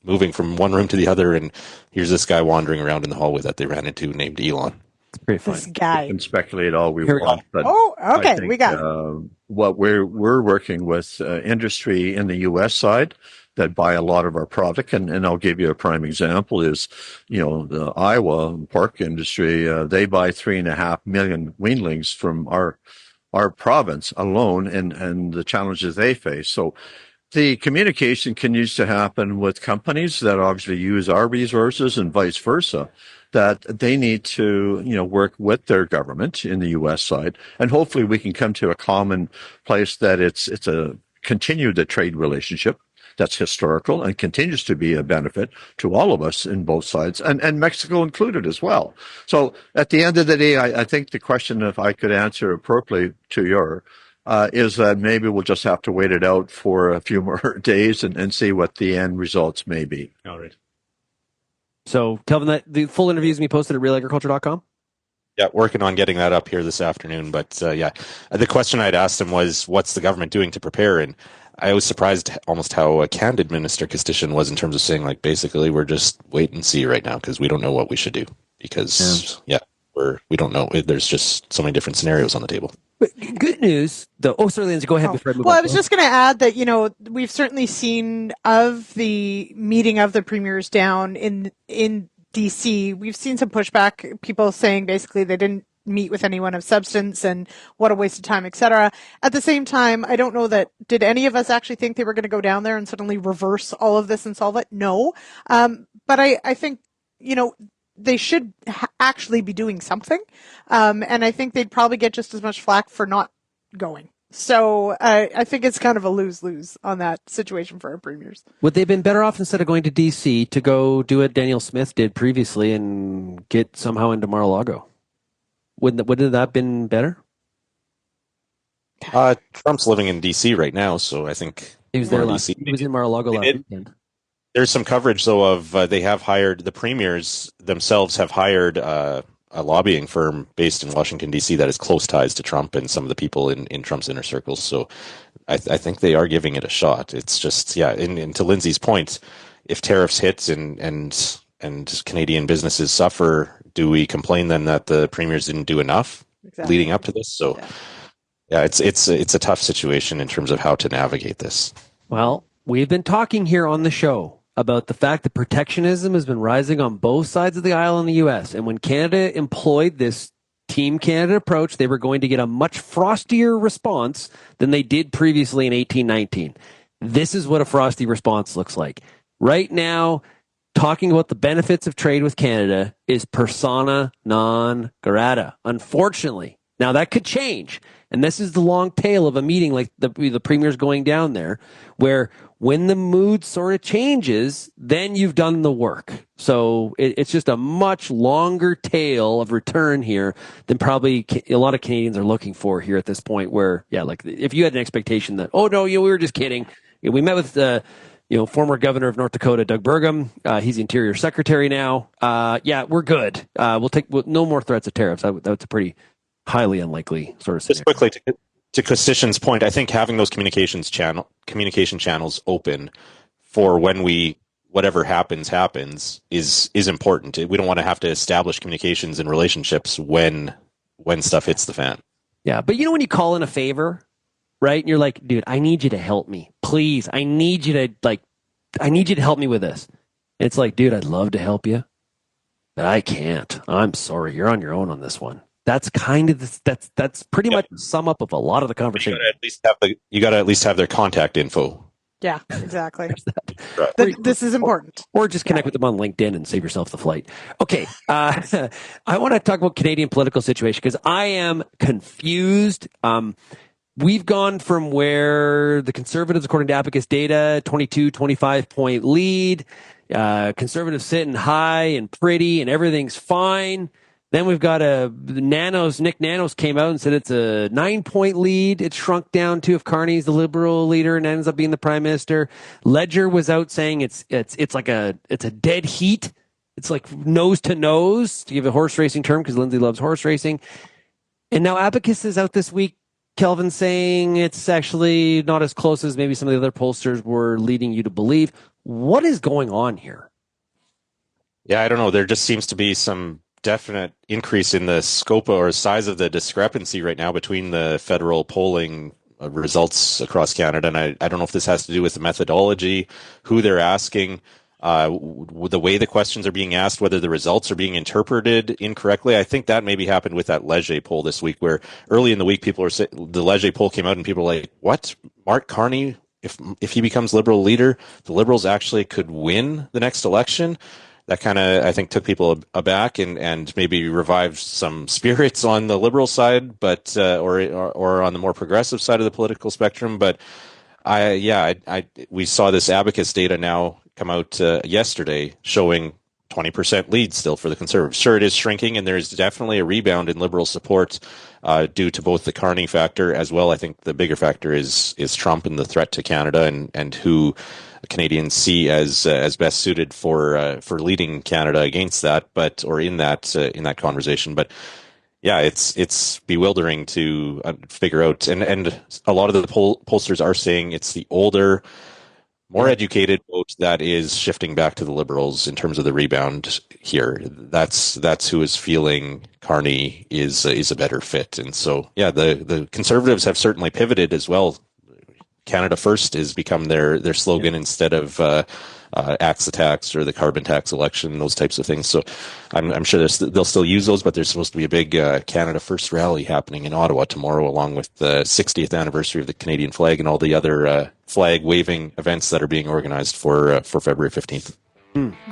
moving from one room to the other, and here's this guy wandering around in the hallway that they ran into named Elon. It's pretty funny. This guy. We can speculate all we want, but okay, I think, we got what we're working with industry in the U.S. side that buy a lot of our product, and I'll give you a prime example is, the Iowa pork industry. They buy 3.5 million weanlings from our province alone, and the challenges they face. So the communication continues to happen with companies that obviously use our resources and vice versa, that they need to, work with their government in the U.S. side. And hopefully we can come to a common place that it's a continue the trade relationship that's historical and continues to be a benefit to all of us in both sides, and Mexico included as well. So at the end of the day, I think the question, if I could answer appropriately to your is that maybe we'll just have to wait it out for a few more days and see what the end results may be. All right. So, Kelvin, the full interview is going to be posted at RealAgriculture.com? Yeah, working on getting that up here this afternoon. But the question I'd asked him was, what's the government doing to prepare? And I was surprised almost how candid Minister Kostyshin was in terms of saying, like, basically, we're just wait and see right now because we don't know what we should do. Because, we don't know. There's just so many different scenarios on the table. But good news, though. Oh, sorry, Lyndsey, go ahead before I move on. Well, I was just going to add that, we've certainly seen of the meeting of the premiers down in DC, we've seen some pushback, people saying basically they didn't meet with anyone of substance and what a waste of time, etc. At the same time, I don't know did any of us actually think they were going to go down there and suddenly reverse all of this and solve it? No. But I think, they should actually be doing something. And I think they'd probably get just as much flack for not going. So I think it's kind of a lose-lose on that situation for our premiers. Would they have been better off instead of going to D.C. to go do what Daniel Smith did previously and get somehow into Mar-a-Lago? Wouldn't that have been better? Trump's living in D.C. right now, so I think he was there last. He was in Mar-a-Lago last weekend. There's some coverage, though, of they have hired, the premiers themselves have hired a lobbying firm based in Washington, D.C. that has close ties to Trump and some of the people in Trump's inner circles. So I think they are giving it a shot. It's just, and to Lyndsey's point, if tariffs hit and Canadian businesses suffer, do we complain then that the premiers didn't do enough leading up to this? So, it's a tough situation in terms of how to navigate this. Well, we've been talking here on the show about the fact that protectionism has been rising on both sides of the aisle in the U.S. And when Canada employed this Team Canada approach, they were going to get a much frostier response than they did previously in 1819. This is what a frosty response looks like. Right now, talking about the benefits of trade with Canada is persona non grata, unfortunately. Now, that could change. And this is the long tail of a meeting like the premier's going down there, where when the mood sort of changes, then you've done the work. So it's just a much longer tail of return here than probably a lot of Canadians are looking for here at this point, where, like if you had an expectation that, oh, no, we were just kidding. We met with former governor of North Dakota, Doug Burgum. He's the Interior Secretary now. We're good. We'll no more threats of tariffs. That's a pretty highly unlikely sort of scenario. Just quickly to Kostyshin's point, I think having those communication channels open for when whatever happens is important. We don't want to have to establish communications and relationships when stuff hits the fan. Yeah, but you know when you call in a favor, right? And you're like, dude, I need you to help me. Please, I need you to help me with this. It's like, dude, I'd love to help you, but I can't. I'm sorry. You're on your own on this one. That's kind of that's pretty much the sum up of a lot of the conversation. You got to at least have their contact info. Yeah, exactly. Right. This is important. Or just connect with them on LinkedIn and save yourself the flight. Okay. I want to talk about Canadian political situation because I am confused. We've gone from where the Conservatives, according to Abacus data, 22, 25-point lead. Conservatives sitting high and pretty and everything's fine. Then we've got Nick Nanos came out and said it's a 9-point lead. It shrunk down to if Carney's the Liberal leader and ends up being the Prime Minister. Ledger was out saying it's a dead heat. It's like nose to nose, to give a horse racing term because Lyndsey loves horse racing. And now Abacus is out this week, Kelvin, saying it's actually not as close as maybe some of the other pollsters were leading you to believe. What is going on here? Yeah, I don't know. There just seems to be some definite increase in the scope or size of the discrepancy right now between the federal polling results across Canada. And I don't know if this has to do with the methodology, who they're asking, the way the questions are being asked, whether the results are being interpreted incorrectly. I think that maybe happened with that Leger poll this week, where early in the week people were saying the Leger poll came out and people were like, what? Mark Carney, if he becomes Liberal leader, the Liberals actually could win the next election. That kind of, I think, took people aback and maybe revived some spirits on the Liberal side, but or on the more progressive side of the political spectrum. But we saw this Abacus data now come out yesterday showing 20% lead still for the Conservatives. Sure, it is shrinking, and there's definitely a rebound in Liberal support due to both the Carney factor as well. I think the bigger factor is Trump and the threat to Canada and who Canadians see as best suited for leading Canada against that, or in that conversation. But yeah, it's bewildering to figure out, and a lot of the pollsters are saying it's the older, more educated vote that is shifting back to the Liberals in terms of the rebound here. That's who is feeling Carney is a better fit, and so yeah, the Conservatives have certainly pivoted as well. Canada First has become their slogan instead of axe the tax or the carbon tax election, those types of things. So I'm sure they'll still use those, but there's supposed to be a big Canada First rally happening in Ottawa tomorrow, along with the 60th anniversary of the Canadian flag and all the other flag waving events that are being organized for February 15th.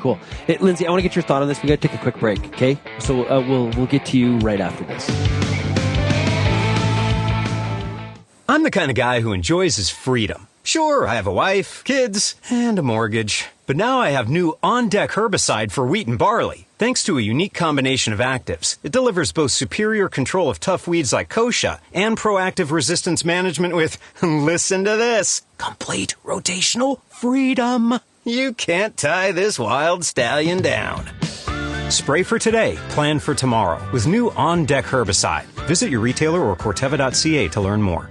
Cool. Hey, Lyndsey, I want to get your thought on this. We got to take a quick break, okay? So we'll get to you right after this. I'm the kind of guy who enjoys his freedom. Sure, I have a wife, kids, and a mortgage. But now I have new on-deck herbicide for wheat and barley. Thanks to a unique combination of actives, it delivers both superior control of tough weeds like kochia and proactive resistance management with, listen to this, complete rotational freedom. You can't tie this wild stallion down. Spray for today, plan for tomorrow with new on-deck herbicide. Visit your retailer or Corteva.ca to learn more.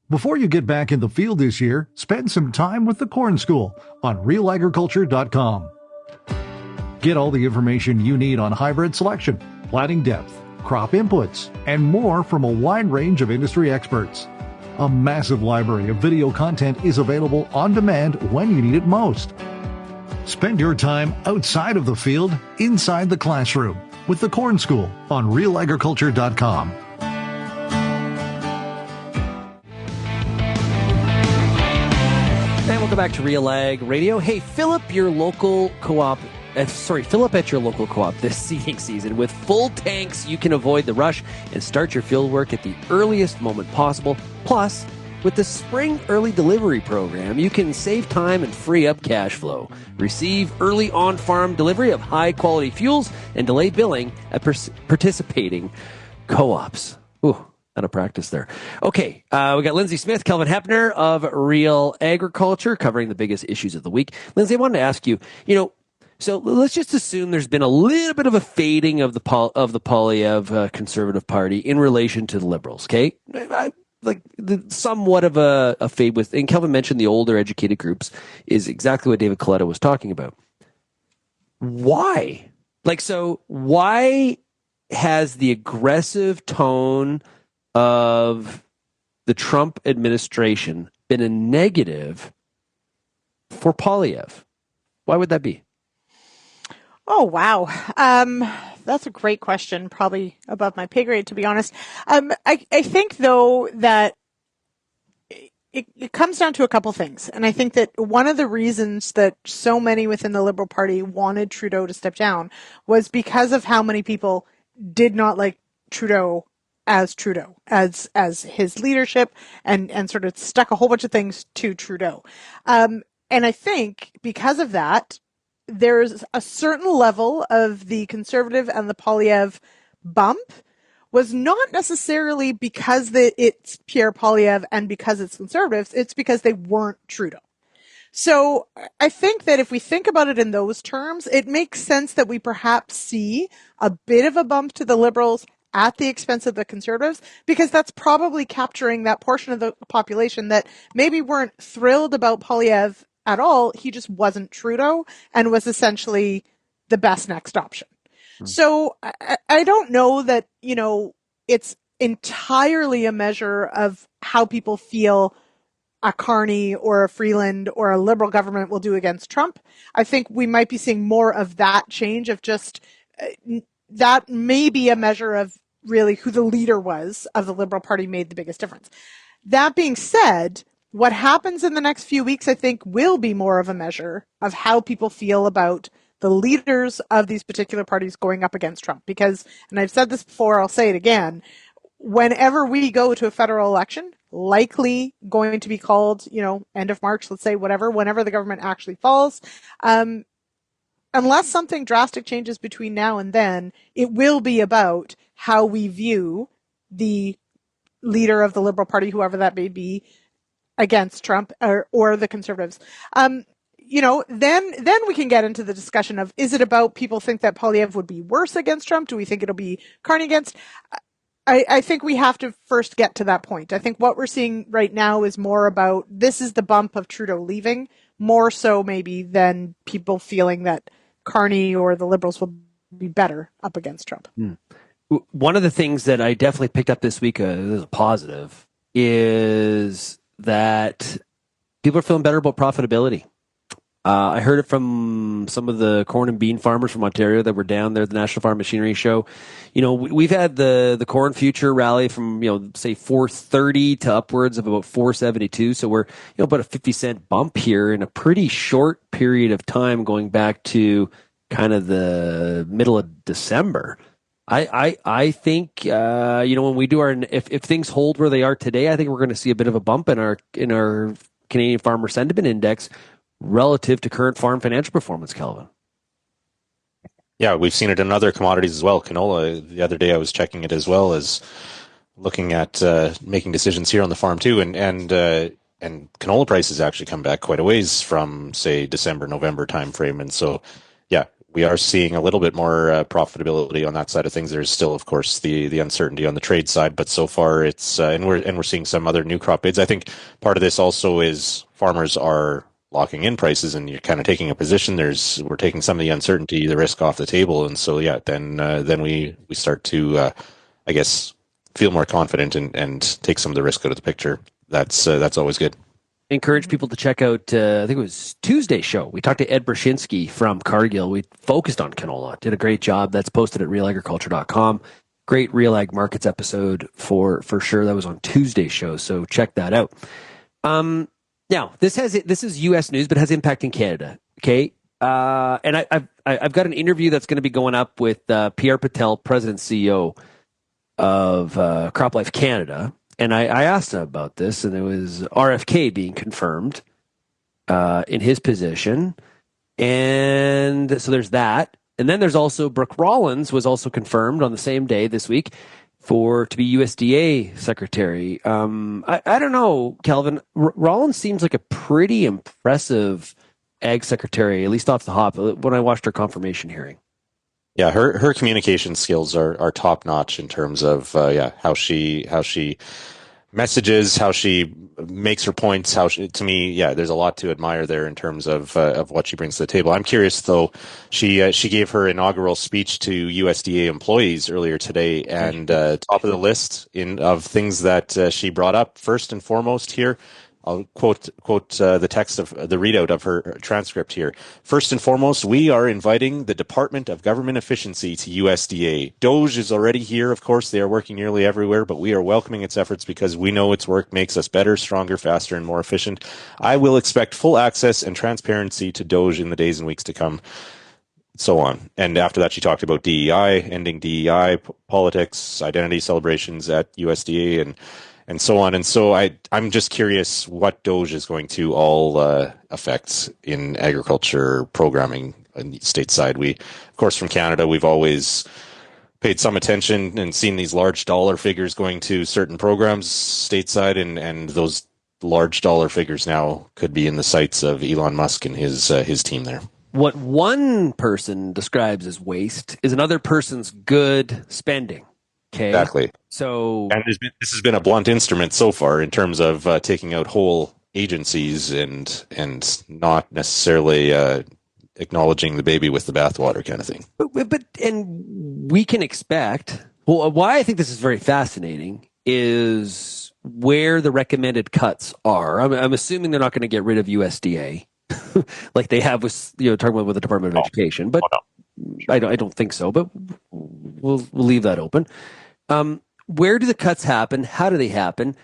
Before you get back in the field this year, spend some time with the Corn School on RealAgriculture.com. Get all the information you need on hybrid selection, planting depth, crop inputs, and more from a wide range of industry experts. A massive library of video content is available on demand when you need it most. Spend your time outside of the field, inside the classroom, with the Corn School on RealAgriculture.com. And welcome back to RealAg Radio. Hey, fill up at your local co-op this seeding season. With full tanks, you can avoid the rush and start your field work at the earliest moment possible. Plus, with the Spring Early Delivery Program, you can save time and free up cash flow. Receive early on-farm delivery of high-quality fuels and delay billing at participating co-ops. Ooh. Out of practice there. Okay, we got Lyndsey Smith, Kelvin Heppner of RealAgriculture covering the biggest issues of the week. Lyndsey, I wanted to ask you, so let's just assume there's been a little bit of a fading of the Poilievre Conservative Party in relation to the Liberals, okay? Somewhat of a fade with, and Kelvin mentioned the older educated groups is exactly what David Coletta was talking about. Why? Why has the aggressive tone of the Trump administration been a negative for Polyev? Why would that be? Oh, wow. That's a great question. Probably above my pay grade, to be honest. I think, though, that it comes down to a couple things. And I think that one of the reasons that so many within the Liberal Party wanted Trudeau to step down was because of how many people did not like Trudeau, as his leadership, and sort of stuck a whole bunch of things to Trudeau. And I think because of that, there's a certain level of the Conservative and the Polyev bump was not necessarily because it's Pierre Polyev and because it's Conservatives, it's because they weren't Trudeau. So I think that if we think about it in those terms, it makes sense that we perhaps see a bit of a bump to the Liberals at the expense of the Conservatives, because that's probably capturing that portion of the population that maybe weren't thrilled about Polyev at all. He just wasn't Trudeau and was essentially the best next option. So I don't know that, it's entirely a measure of how people feel a Carney or a Freeland or a Liberal government will do against Trump. I think we might be seeing more of that change of just that may be a measure of really who the leader was of the Liberal Party made the biggest difference. That being said, what happens in the next few weeks, I think, will be more of a measure of how people feel about the leaders of these particular parties going up against Trump. Because, and I've said this before, I'll say it again, whenever we go to a federal election, likely going to be called, end of March, let's say, whenever the government actually falls, unless something drastic changes between now and then, it will be about how we view the leader of the Liberal Party, whoever that may be, against Trump or the Conservatives. Then we can get into the discussion of, is it about people think that Polyev would be worse against Trump? Do we think it'll be Carney against? I think we have to first get to that point. I think what we're seeing right now is more about, this is the bump of Trudeau leaving, more so maybe than people feeling that Carney or the Liberals will be better up against Trump. One of the things that I definitely picked up this week as a positive is that people are feeling better about profitability. I heard it from some of the corn and bean farmers from Ontario that were down there at the National Farm Machinery Show. We've had the corn future rally from, say 430 to upwards of about 472. So we're, about a 50-cent bump here in a pretty short period of time, going back to kind of the middle of December. I think, when we do if things hold where they are today, I think we're going to see a bit of a bump in our Canadian Farmer Sentiment Index relative to current farm financial performance, Kelvin. Yeah, we've seen it in other commodities as well. Canola, the other day I was checking it as well as looking at making decisions here on the farm too. And canola prices actually come back quite a ways from, say, December, November timeframe. And so, yeah, we are seeing a little bit more profitability on that side of things. There's still, of course, the uncertainty on the trade side, but so far it's and we're seeing some other new crop bids. I think part of this also is farmers are locking in prices, and you're kind of taking a position. We're taking some of the uncertainty, the risk off the table, and so then we start to I guess feel more confident and take some of the risk out of the picture. That's always good. Encourage people to check out, I think it was Tuesday's show. We talked to Ed Brzezinski from Cargill. We focused on canola. Did a great job. That's posted at realagriculture.com. Great RealAg Markets episode for sure. That was on Tuesday's show, so check that out. Now, this is U.S. news, but has impact in Canada. Okay, and I've got an interview that's going to be going up with Pierre Patel, President CEO of CropLife Canada, and I asked him about this, and it was RFK being confirmed in his position, and so there's that, and then there's also Brooke Rollins was also confirmed on the same day this week to be USDA secretary. I don't know, Kelvin. Rollins seems like a pretty impressive ag secretary, at least off the hop, when I watched her confirmation hearing. Yeah, her communication skills are top notch in terms of how she messages, how she makes her points, to me, yeah, there's a lot to admire there in terms of what she brings to the table. I'm curious, though, she gave her inaugural speech to USDA employees earlier today, and top of the list of things that she brought up, first and foremost here, I'll quote the text of the readout of her transcript here. First and foremost, we are inviting the Department of Government Efficiency to USDA. DOGE is already here, of course. They are working nearly everywhere, but we are welcoming its efforts because we know its work makes us better, stronger, faster, and more efficient. I will expect full access and transparency to DOGE in the days and weeks to come. So on. And after that, she talked about DEI, ending DEI politics, identity celebrations at USDA, and so on. And so I'm just curious what DOGE is going to all affect in agriculture programming stateside. We, of course, from Canada, we've always paid some attention and seen these large dollar figures going to certain programs stateside, and those large dollar figures now could be in the sights of Elon Musk and his team there. What one person describes as waste is another person's good spending. Okay. Exactly. So, and this has been a blunt instrument so far in terms of taking out whole agencies and not necessarily acknowledging the baby with the bathwater kind of thing. But we can expect. Well, why I think this is very fascinating is where the recommended cuts are. I'm assuming they're not going to get rid of USDA like they have with talking about with the Department of Education, but I don't think so. But we'll leave that open. Where do the cuts happen? How do they happen?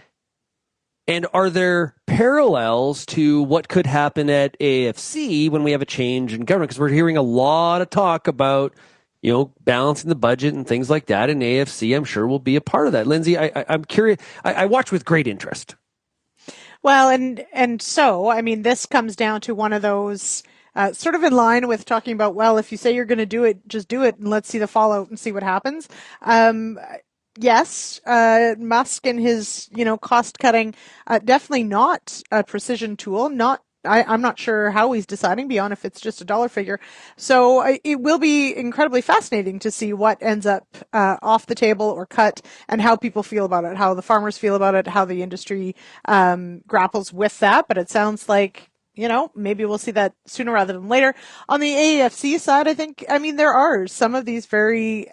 And are there parallels to what could happen at AFC when we have a change in government? Because we're hearing a lot of talk about, balancing the budget and things like that. And AFC, I'm sure, will be a part of that. Lyndsey, I'm curious. I watch with great interest. Well, and so, I mean, this comes down to one of those sort of in line with talking about, well, if you say you're going to do it, just do it and let's see the fallout and see what happens. Yes, Musk and his, cost cutting, definitely not a precision tool. I'm not sure how he's deciding beyond if it's just a dollar figure. So it will be incredibly fascinating to see what ends up off the table or cut and how people feel about it, how the farmers feel about it, how the industry grapples with that. But it sounds like, maybe we'll see that sooner rather than later. On the AFC side, there are some of these very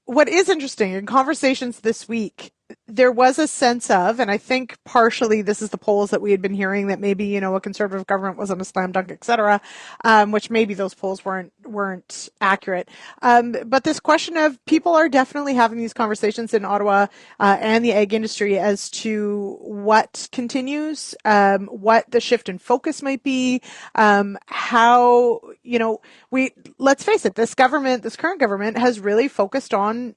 what is interesting in conversations this week, there was a sense of, and I think partially this is the polls that we had been hearing that maybe, a conservative government wasn't a slam dunk, et cetera, which maybe those polls weren't accurate. But this question of people are definitely having these conversations in Ottawa and the ag industry as to what continues, what the shift in focus might be, how, let's face it, this current government has really focused on,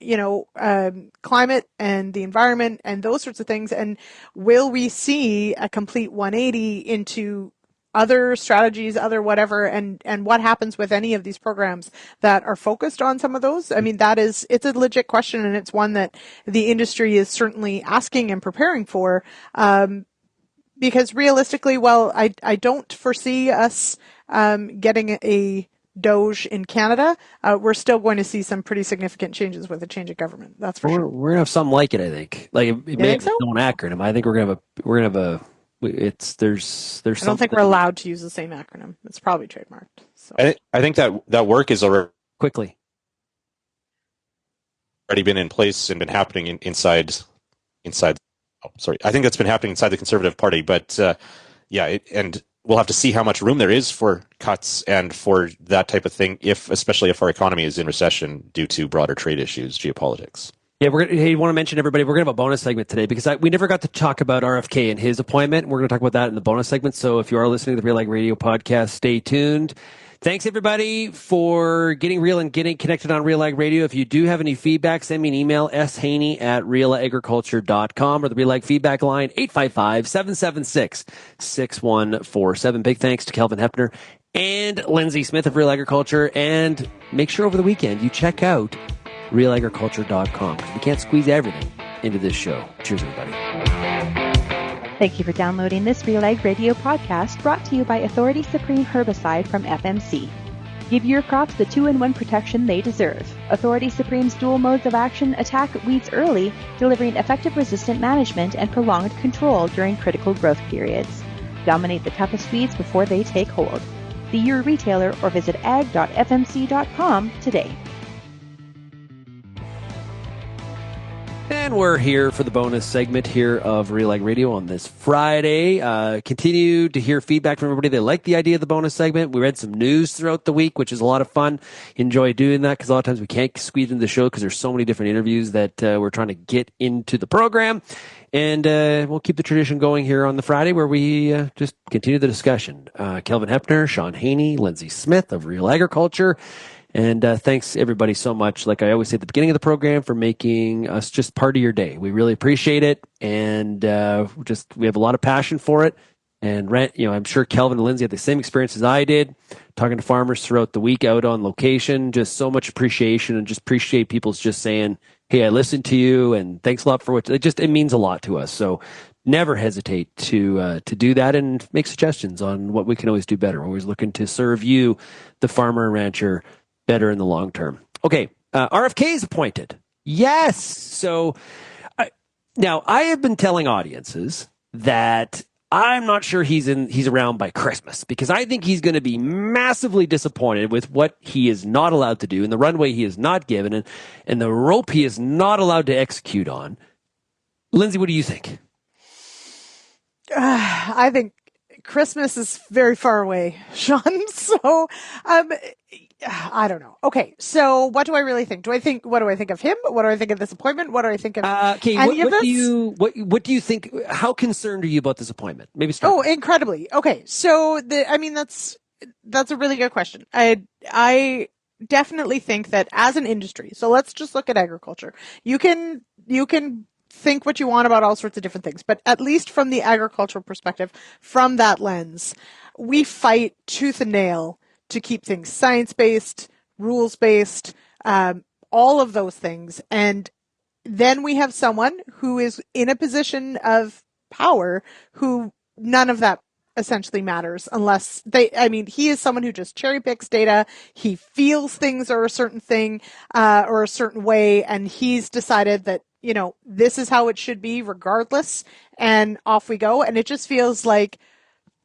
climate and the environment and those sorts of things. And will we see a complete 180 into other strategies, other whatever, and what happens with any of these programs that are focused on some of those? I mean, it's a legit question, and it's one that the industry is certainly asking and preparing for, because realistically, I don't foresee us getting a DOGE in Canada. We're still going to see some pretty significant changes with a change of government. That's for sure. We're gonna have something like it. I think, like it may have its own acronym. I think we're gonna have a. There's. I don't think we're allowed to use the same acronym. It's probably trademarked. So. I think that work is already quickly already been in place and been happening inside. Oh, sorry, I think that's been happening inside the Conservative Party, but and we'll have to see how much room there is for cuts and for that type of thing, especially if our economy is in recession due to broader trade issues, geopolitics. Yeah, I want to mention everybody, we're going to have a bonus segment today because we never got to talk about RFK and his appointment. We're going to talk about that in the bonus segment. So if you are listening to the RealAg Radio podcast, stay tuned. Thanks, everybody, for getting real and getting connected on RealAg Radio. If you do have any feedback, send me an email, shaney@realagriculture.com or the RealAg feedback line, 855-776-6147. Big thanks to Kelvin Heppner and Lyndsey Smith of Real Agriculture. And make sure over the weekend you check out RealAgriculture.com because we can't squeeze everything into this show. Cheers, everybody. Thank you for downloading this RealAg Radio podcast brought to you by Authority Supreme Herbicide from FMC. Give your crops the 2-in-1 protection they deserve. Authority Supreme's dual modes of action attack weeds early, delivering effective resistant management and prolonged control during critical growth periods. Dominate the toughest weeds before they take hold. See your retailer or visit ag.fmc.com today. And we're here for the bonus segment here of RealAg Radio on this Friday. Continue to hear feedback from everybody. They like the idea of the bonus segment. We read some news throughout the week, which is a lot of fun. Enjoy doing that because a lot of times we can't squeeze into the show because there's so many different interviews that we're trying to get into the program. And we'll keep the tradition going here on the Friday where we just continue the discussion. Kelvin Heppner, Shaun Haney, Lyndsey Smith of RealAgriculture. And thanks, everybody, so much, like I always say at the beginning of the program, for making us just part of your day. We really appreciate it. And we have a lot of passion for it. And, I'm sure Kelvin and Lyndsey had the same experience as I did, talking to farmers throughout the week out on location. Just so much appreciation, and just appreciate people's just saying, hey, I listened to you, and thanks a lot for it means a lot to us. So never hesitate to do that and make suggestions on what we can always do better. We're always looking to serve you, the farmer and rancher, better in the long term. Okay, RFK is appointed. Yes. So now I have been telling audiences that I'm not sure he's around by Christmas because I think he's going to be massively disappointed with what he is not allowed to do and the runway he is not given and the rope he is not allowed to execute on. Lyndsey, what do you think? I think Christmas is very far away, Shaun. So, I don't know. Okay, so what do I really think? What do I think of him? What do I think of this appointment? What do I think of any of this? What do you think? How concerned are you about this appointment? Maybe start. Oh, incredibly. Okay, so that's a really good question. I definitely think that as an industry, so let's just look at agriculture. You can think what you want about all sorts of different things, but at least from the agricultural perspective, from that lens, we fight tooth and nail to keep things science-based, rules-based, all of those things. And then we have someone who is in a position of power who none of that essentially matters unless he is someone who just cherry picks data. He feels things are a certain thing or a certain way, and he's decided that, this is how it should be regardless, and off we go. And it just feels like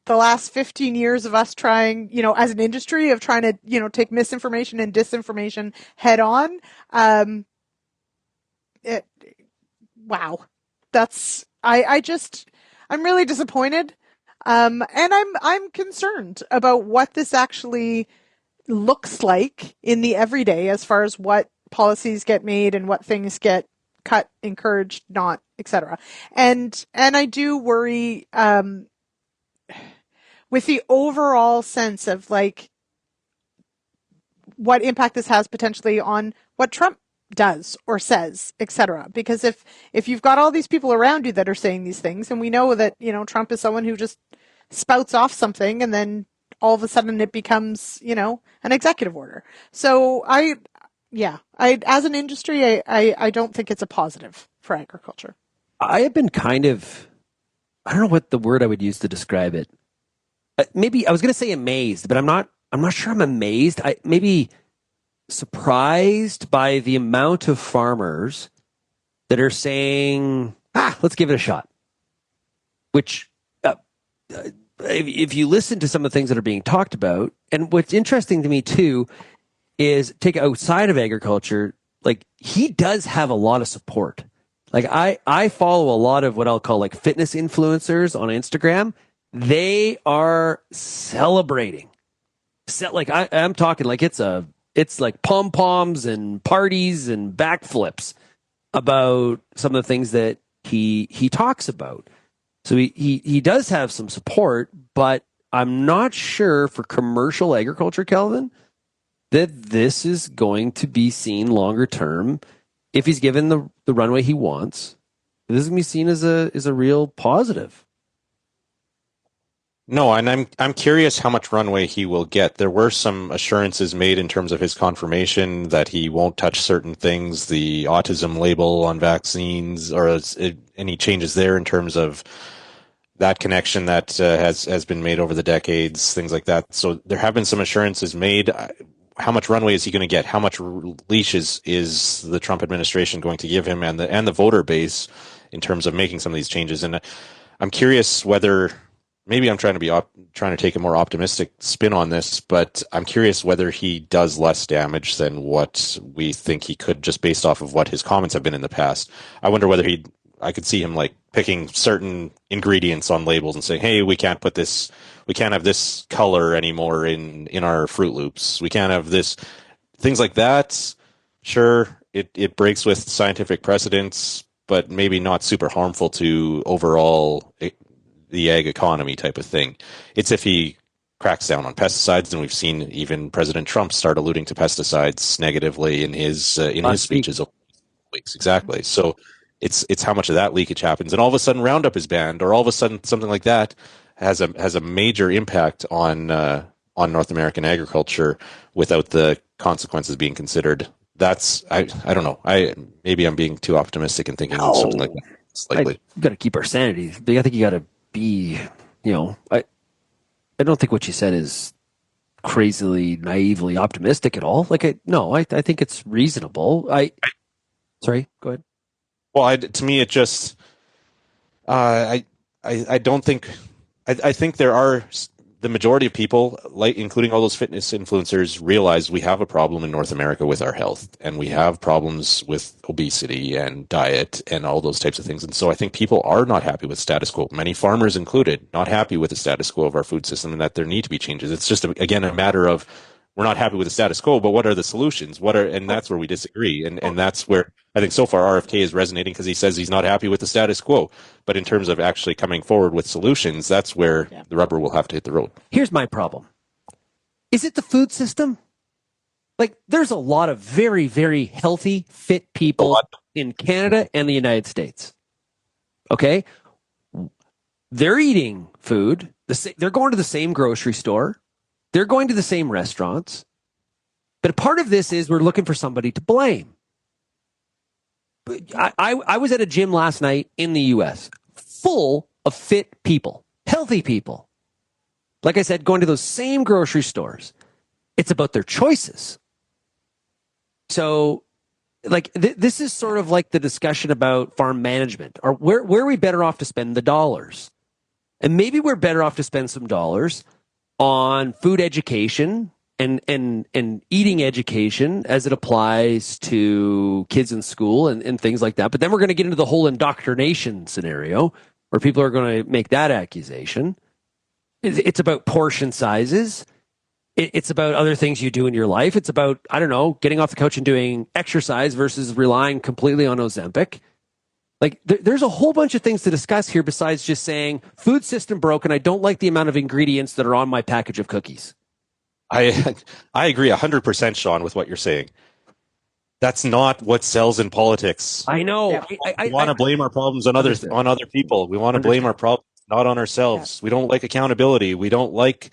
the last 15 years of us trying, as an industry of trying to, take misinformation and disinformation head on. Wow. I'm really disappointed. And I'm concerned about what this actually looks like in the everyday as far as what policies get made and what things get cut, encouraged, not, etc. And I do worry, with the overall sense of what impact this has potentially on what Trump does or says, etc. Because if you've got all these people around you that are saying these things, and we know that, Trump is someone who just spouts off something and then all of a sudden it becomes, an executive order. So as an industry, I don't think it's a positive for agriculture. I have been I don't know what the word I would use to describe it. Maybe I was going to say amazed, but I'm not sure I'm amazed. Maybe surprised by the amount of farmers that are saying, let's give it a shot. Which, if you listen to some of the things that are being talked about, and what's interesting to me too, is take outside of agriculture, he does have a lot of support. I follow a lot of what I'll call fitness influencers on Instagram. They are celebrating. I'm talking it's like pom-poms and parties and backflips about some of the things that he talks about. So he does have some support, but I'm not sure for commercial agriculture, Kelvin, that this is going to be seen longer term if he's given the runway he wants. This is going to be seen as a real positive. No, and I'm curious how much runway he will get. There were some assurances made in terms of his confirmation that he won't touch certain things, the autism label on vaccines, or any changes there in terms of that connection that has been made over the decades, things like that. So there have been some assurances made. how much runway is he going to get? How much leashes is the Trump administration going to give him and the voter base in terms of making some of these changes? And I'm curious whether maybe I'm trying to take a more optimistic spin on this, but I'm curious whether he does less damage than what we think he could, just based off of what his comments have been in the past. I wonder whether I could see him like picking certain ingredients on labels and saying, hey, we can't have this color anymore in our Fruit Loops. We can't have this, things like that. Sure, it breaks with scientific precedents, but maybe not super harmful to overall the ag economy type of thing. It's if he cracks down on pesticides, and we've seen even President Trump start alluding to pesticides negatively in his speeches over weeks. Exactly. So it's how much of that leakage happens, and all of a sudden Roundup is banned, or all of a sudden something like that has a major impact on North American agriculture without the consequences being considered. That's I don't know. Maybe I'm being too optimistic and thinking of something like that. Slightly. You got to keep our sanity. I think you got to be, I don't think what you said is crazily naively optimistic at all. I think it's reasonable. Sorry, go ahead. Well, to me, it just, I don't think, I think there are the majority of people, like including all those fitness influencers, realize we have a problem in North America with our health, and we have problems with obesity and diet and all those types of things. And so I think people are not happy with status quo, many farmers included, not happy with the status quo of our food system, and that there need to be changes. It's just, again, a matter of, we're not happy with the status quo, but what are the solutions? And that's where we disagree. And that's where I think so far RFK is resonating, because he says he's not happy with the status quo. But in terms of actually coming forward with solutions, that's where the rubber will have to hit the road. Here's my problem. Is it the food system? There's a lot of very, very healthy, fit people in Canada and the United States. Okay? They're eating food. They're going to the same grocery store. They're going to the same restaurants. But part of this is we're looking for somebody to blame. I was at a gym last night in the U.S. full of fit people, healthy people. Like I said, going to those same grocery stores. It's about their choices. So, this is sort of like the discussion about farm management. Or where are we better off to spend the dollars? And maybe we're better off to spend some dollars on food education and eating education as it applies to kids in school and things like that. But then we're going to get into the whole indoctrination scenario where people are going to make that accusation. It's about portion sizes. It's about other things you do in your life. It's about, getting off the couch and doing exercise versus relying completely on Ozempic. There's a whole bunch of things to discuss here besides just saying food system broken. I don't like the amount of ingredients that are on my package of cookies. I agree 100%, Shaun, with what you're saying. That's not what sells in politics. I know. Yeah. We want to blame our problems on other people. We want to blame our problems not on ourselves. Yeah. We don't like accountability. We don't like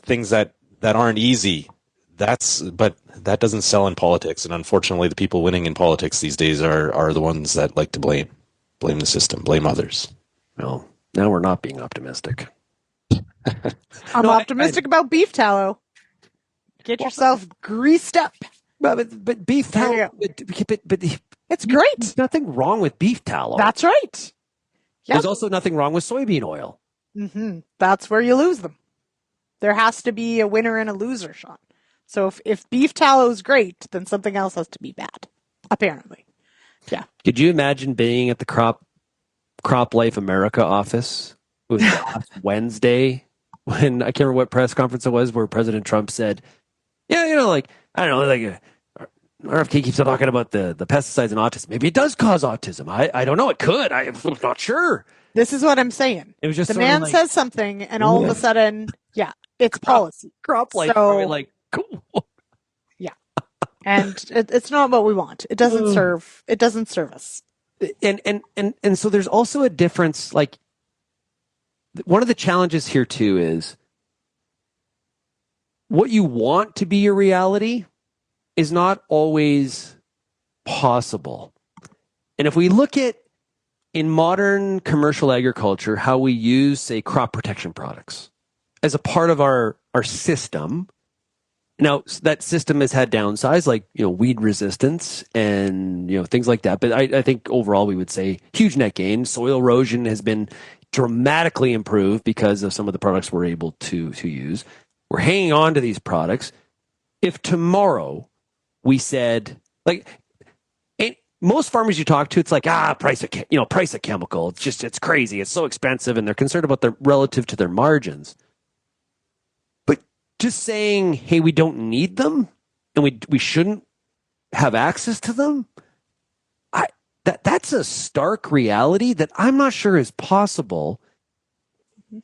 things that aren't easy. But that doesn't sell in politics, and unfortunately, the people winning in politics these days are the ones that like to blame the system, blame others. Well, now we're not being optimistic. I'm optimistic about beef tallow. Get yourself greased up. But beef tallow, but it's great. There's nothing wrong with beef tallow. That's right. Yep. There's also nothing wrong with soybean oil. Mm-hmm. That's where you lose them. There has to be a winner and a loser, Shaun. So if beef tallow is great, then something else has to be bad, apparently. Yeah. Could you imagine being at the Crop Life America office? It was last Wednesday when, I can't remember what press conference it was, where President Trump said, RFK keeps talking about the pesticides and autism. Maybe it does cause autism. I don't know. It could. I'm not sure. This is what I'm saying. It was just the man says something, and all of a sudden, it's policy. Crop Life, probably cool. Yeah. And it's not what we want. It doesn't serve. It doesn't serve us. And so there's also a difference. One of the challenges here too is what you want to be your reality is not always possible. And if we look at in modern commercial agriculture, how we use, say, crop protection products as a part of our system, Now, that system has had downsides like, weed resistance and, things like that. But I think overall we would say huge net gain. Soil erosion has been dramatically improved because of some of the products we're able to use. We're hanging on to these products. If tomorrow we said, like, most farmers you talk to, it's like, price of chemical. It's crazy. It's so expensive. And they're concerned about their relative to their margins. Just saying, hey, we don't need them and we shouldn't have access to them, that's a stark reality that I'm not sure is possible.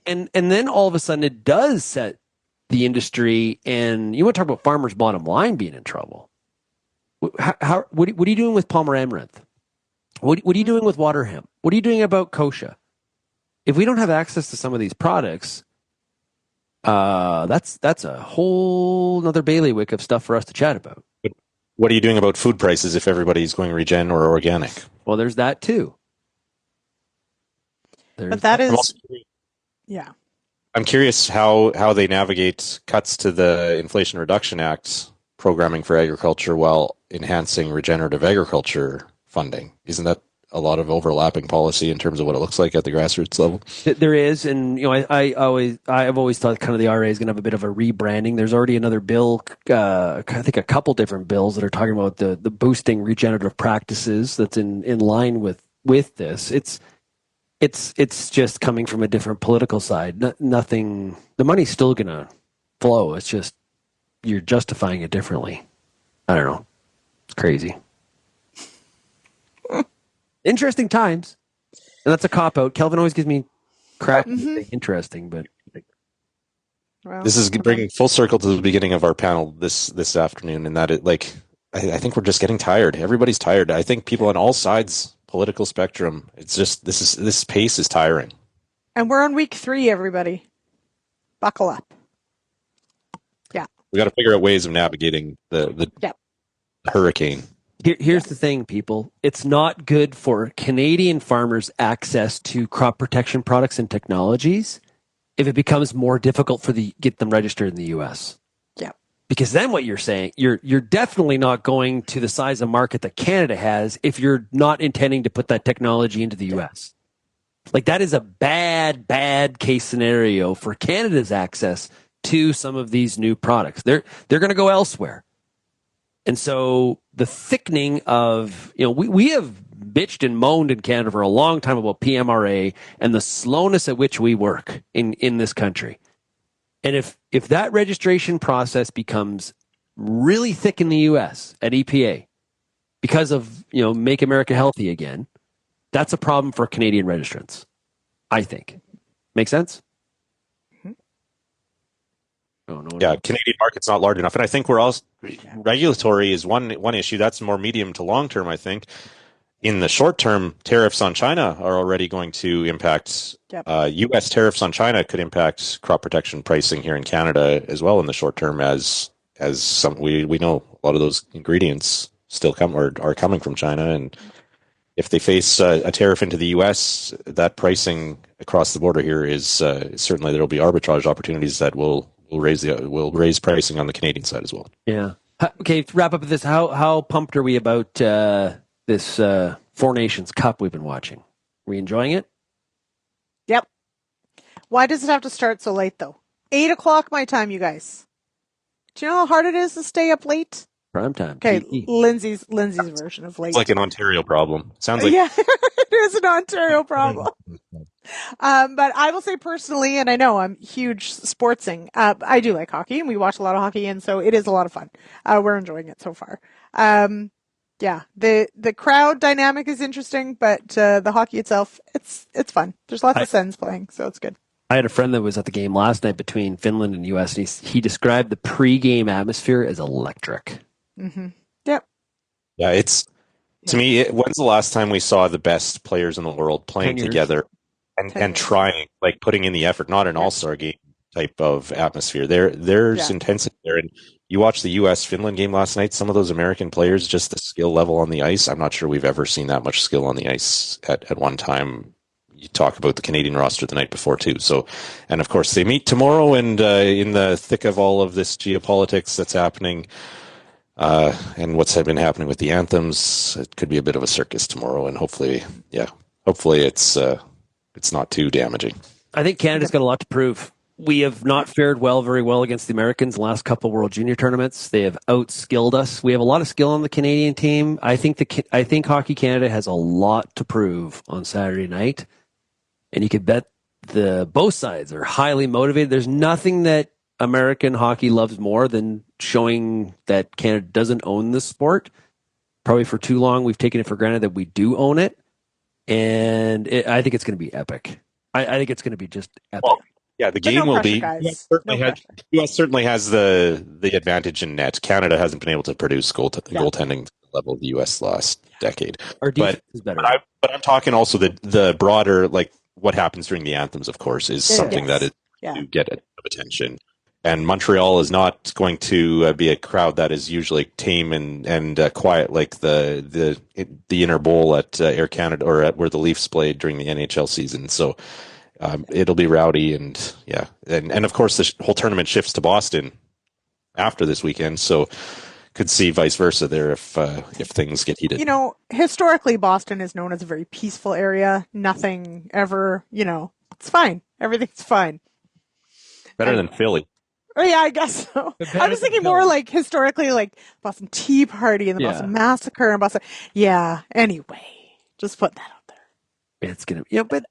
And then all of a sudden it does set the industry, and you want to talk about farmers' bottom line being in trouble. What are you doing with Palmer Amaranth? What are you doing with water hemp? What are you doing about kochia? If we don't have access to some of these products, that's a whole nother bailiwick of stuff for us to chat about. What are you doing about food prices if everybody's going regen or organic? Well, there's that too. But that is, yeah. I'm curious how they navigate cuts to the Inflation Reduction Act programming for agriculture while enhancing regenerative agriculture funding. Isn't that a lot of overlapping policy in terms of what it looks like at the grassroots level? There is, and I've always thought kind of the RA is going to have a bit of a rebranding. There's already another bill, I think a couple different bills that are talking about the boosting regenerative practices. That's in line with this. It's just coming from a different political side. Nothing. The money's still going to flow. It's just you're justifying it differently. I don't know. It's crazy. Interesting times. And that's a cop-out. Kelvin always gives me crap. Interesting, but... Well, this is bringing full circle to the beginning of our panel this afternoon, and that I think we're just getting tired. Everybody's tired. I think people on all sides, political spectrum, it's just, this pace is tiring. And we're on week 3, everybody. Buckle up. Yeah. We got to figure out ways of navigating the hurricane. Here's the thing, people. It's not good for Canadian farmers' access to crop protection products and technologies if it becomes more difficult get them registered in the U.S. Yeah. Because then what you're saying, you're definitely not going to the size of market that Canada has if you're not intending to put that technology into the U.S. Like, that is a bad case scenario for Canada's access to some of these new products. They're going to go elsewhere. And so the thickening of, we have bitched and moaned in Canada for a long time about PMRA and the slowness at which we work in this country. And if that registration process becomes really thick in the U.S. at EPA because of, Make America Healthy again, that's a problem for Canadian registrants, I think. Make sense? Yeah, Canadian market's not large enough, and I think we're also regulatory is one issue. That's more medium to long term. I think in the short term, tariffs on China are already going to impact. U.S. tariffs on China could impact crop protection pricing here in Canada as well in the short term, as some we know a lot of those ingredients still are coming from China, and if they face a tariff into the U.S., that pricing across the border here is certainly there will be arbitrage opportunities that will raise pricing on the Canadian side as well. Yeah. Okay, to wrap up with this, how pumped are we about this Four Nations Cup we've been watching? Are we enjoying it? Yep. Why does it have to start so late, though? 8 o'clock my time, you guys. Do you know how hard it is to stay up late? Prime time. Okay, Lyndsey's version of late. It's like an Ontario problem. Sounds like it is an Ontario problem. But I will say personally, and I know I'm huge sportsing, I do like hockey, and we watch a lot of hockey, and so it is a lot of fun. We're enjoying it so far. The crowd dynamic is interesting, but the hockey itself, it's fun. There's lots of Sens playing, so it's good. I had a friend that was at the game last night between Finland and U.S., and he described the pre-game atmosphere as electric. Mm-hmm. Yep. Yeah, it's to me. When's the last time we saw the best players in the world playing together and trying, like putting in the effort? Not an all-star game type of atmosphere. There's intensity there, and you watch the U.S. Finland game last night. Some of those American players, just the skill level on the ice. I'm not sure we've ever seen that much skill on the ice at one time. you talk about the Canadian roster the night before too. So, and of course they meet tomorrow, and in the thick of all of this geopolitics that's happening, and what's been happening with the anthems, it could be a bit of a circus tomorrow, and hopefully it's not too damaging. I think Canada's got a lot to prove. We have not fared very well against the Americans the last couple of World Junior tournaments. They have outskilled us. We have a lot of skill on the Canadian team. I think Hockey Canada has a lot to prove on Saturday night, and you could bet both sides are highly motivated. There's nothing that American hockey loves more than showing that Canada doesn't own this sport. Probably for too long, we've taken it for granted that we do own it, and I think it's going to be epic. I think it's going to be just epic. Well, yeah, the game will be. Guys. US certainly has the advantage in net. Canada hasn't been able to produce goaltending to the level of the US last decade. Our defense is better. But I'm talking also the broader, like what happens during the anthems, of course, is something that is to get a bit of attention. And Montreal is not going to be a crowd that is usually tame and quiet like the inner bowl at Air Canada or at where the Leafs played during the NHL season. So it'll be rowdy, and of course the whole tournament shifts to Boston after this weekend. So could see vice versa there if things get heated. Historically, Boston is known as a very peaceful area. Nothing ever, it's fine. Everything's fine. Better than Philly. Oh, yeah, I guess so. I was thinking more like historically, like Boston Tea Party and the Boston Massacre and Boston. Yeah. Anyway, just put that out there. It's gonna, but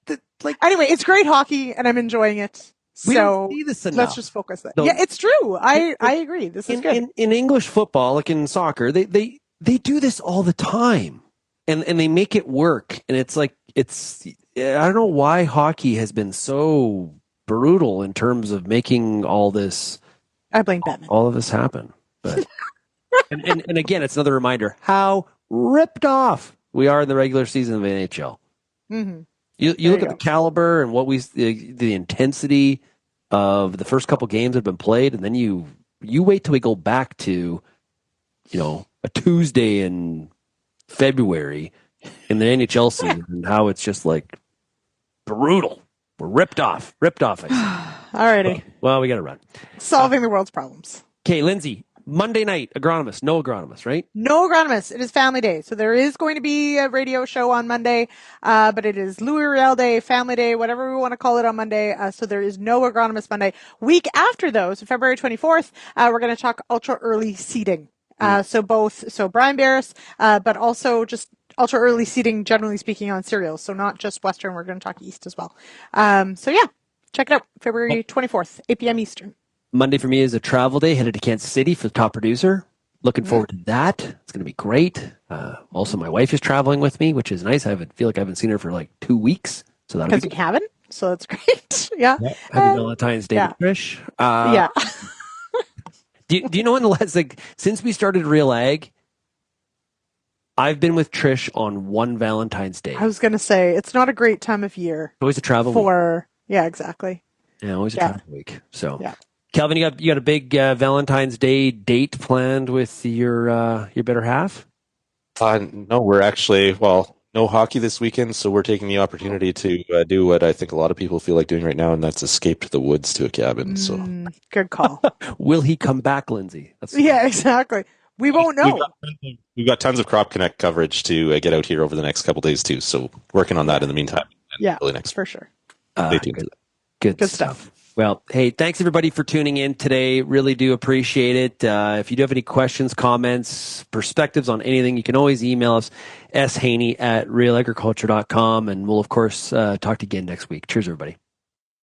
anyway, it's great hockey and I'm enjoying it. We so don't see this enough. Let's just focus that. Yeah, it's true. I agree. This is good. In English football, like in soccer, they do this all the time, and they make it work. And it's like I don't know why hockey has been so brutal in terms of making all this. I blame Batman. All of this happen, but and again, it's another reminder how ripped off we are in the regular season of NHL. Mm-hmm. You look at the caliber and what the intensity of the first couple games that have been played, and then you wait till we go back to a Tuesday in February in the NHL season and how it's just like brutal. We're ripped off. Alrighty. Well, we got to run. Solving the world's problems. Okay, Lyndsey, Monday night, agronomist. No agronomist, right? No agronomist. It is family day. So there is going to be a radio show on Monday, but it is Louis Riel Day, family day, whatever we want to call it on Monday. So there is no agronomist Monday. Week after though, so February 24th, we're going to talk ultra early seeding. So Brian Barris, but also just ultra early seeding, generally speaking, on cereals. So not just Western. We're going to talk East as well. Check it out. February 24th, 8 p.m. Eastern. Monday for me is a travel day, headed to Kansas City for the top producer. Looking forward to that. It's going to be great. Also, my wife is traveling with me, which is nice. I feel like I haven't seen her for like 2 weeks. So that'll be because we haven't. So that's great. Yeah. Happy Valentine's Day to Trish. Yeah. Do you know in the last, since we started RealAg, I've been with Trish on one Valentine's Day. I was going to say, it's not a great time of year. Always a travel week. Yeah, exactly. Yeah, always a travel week. So, Kelvin, you got a big Valentine's Day date planned with your better half? No, we're actually, no hockey this weekend, so we're taking the opportunity to do what I think a lot of people feel like doing right now, and that's escape to the woods to a cabin. So, good call. Will he come back, Lyndsey? Yeah, exactly. We won't know. We've got tons of Crop Connect coverage to get out here over the next couple days too. So working on that in the meantime. Yeah, for sure. Stay tuned to that. Good stuff. Well, hey, thanks everybody for tuning in today. Really do appreciate it. If you do have any questions, comments, perspectives on anything, you can always email us, shaney@realagriculture.com, and we'll, of course, talk to you again next week. Cheers, everybody.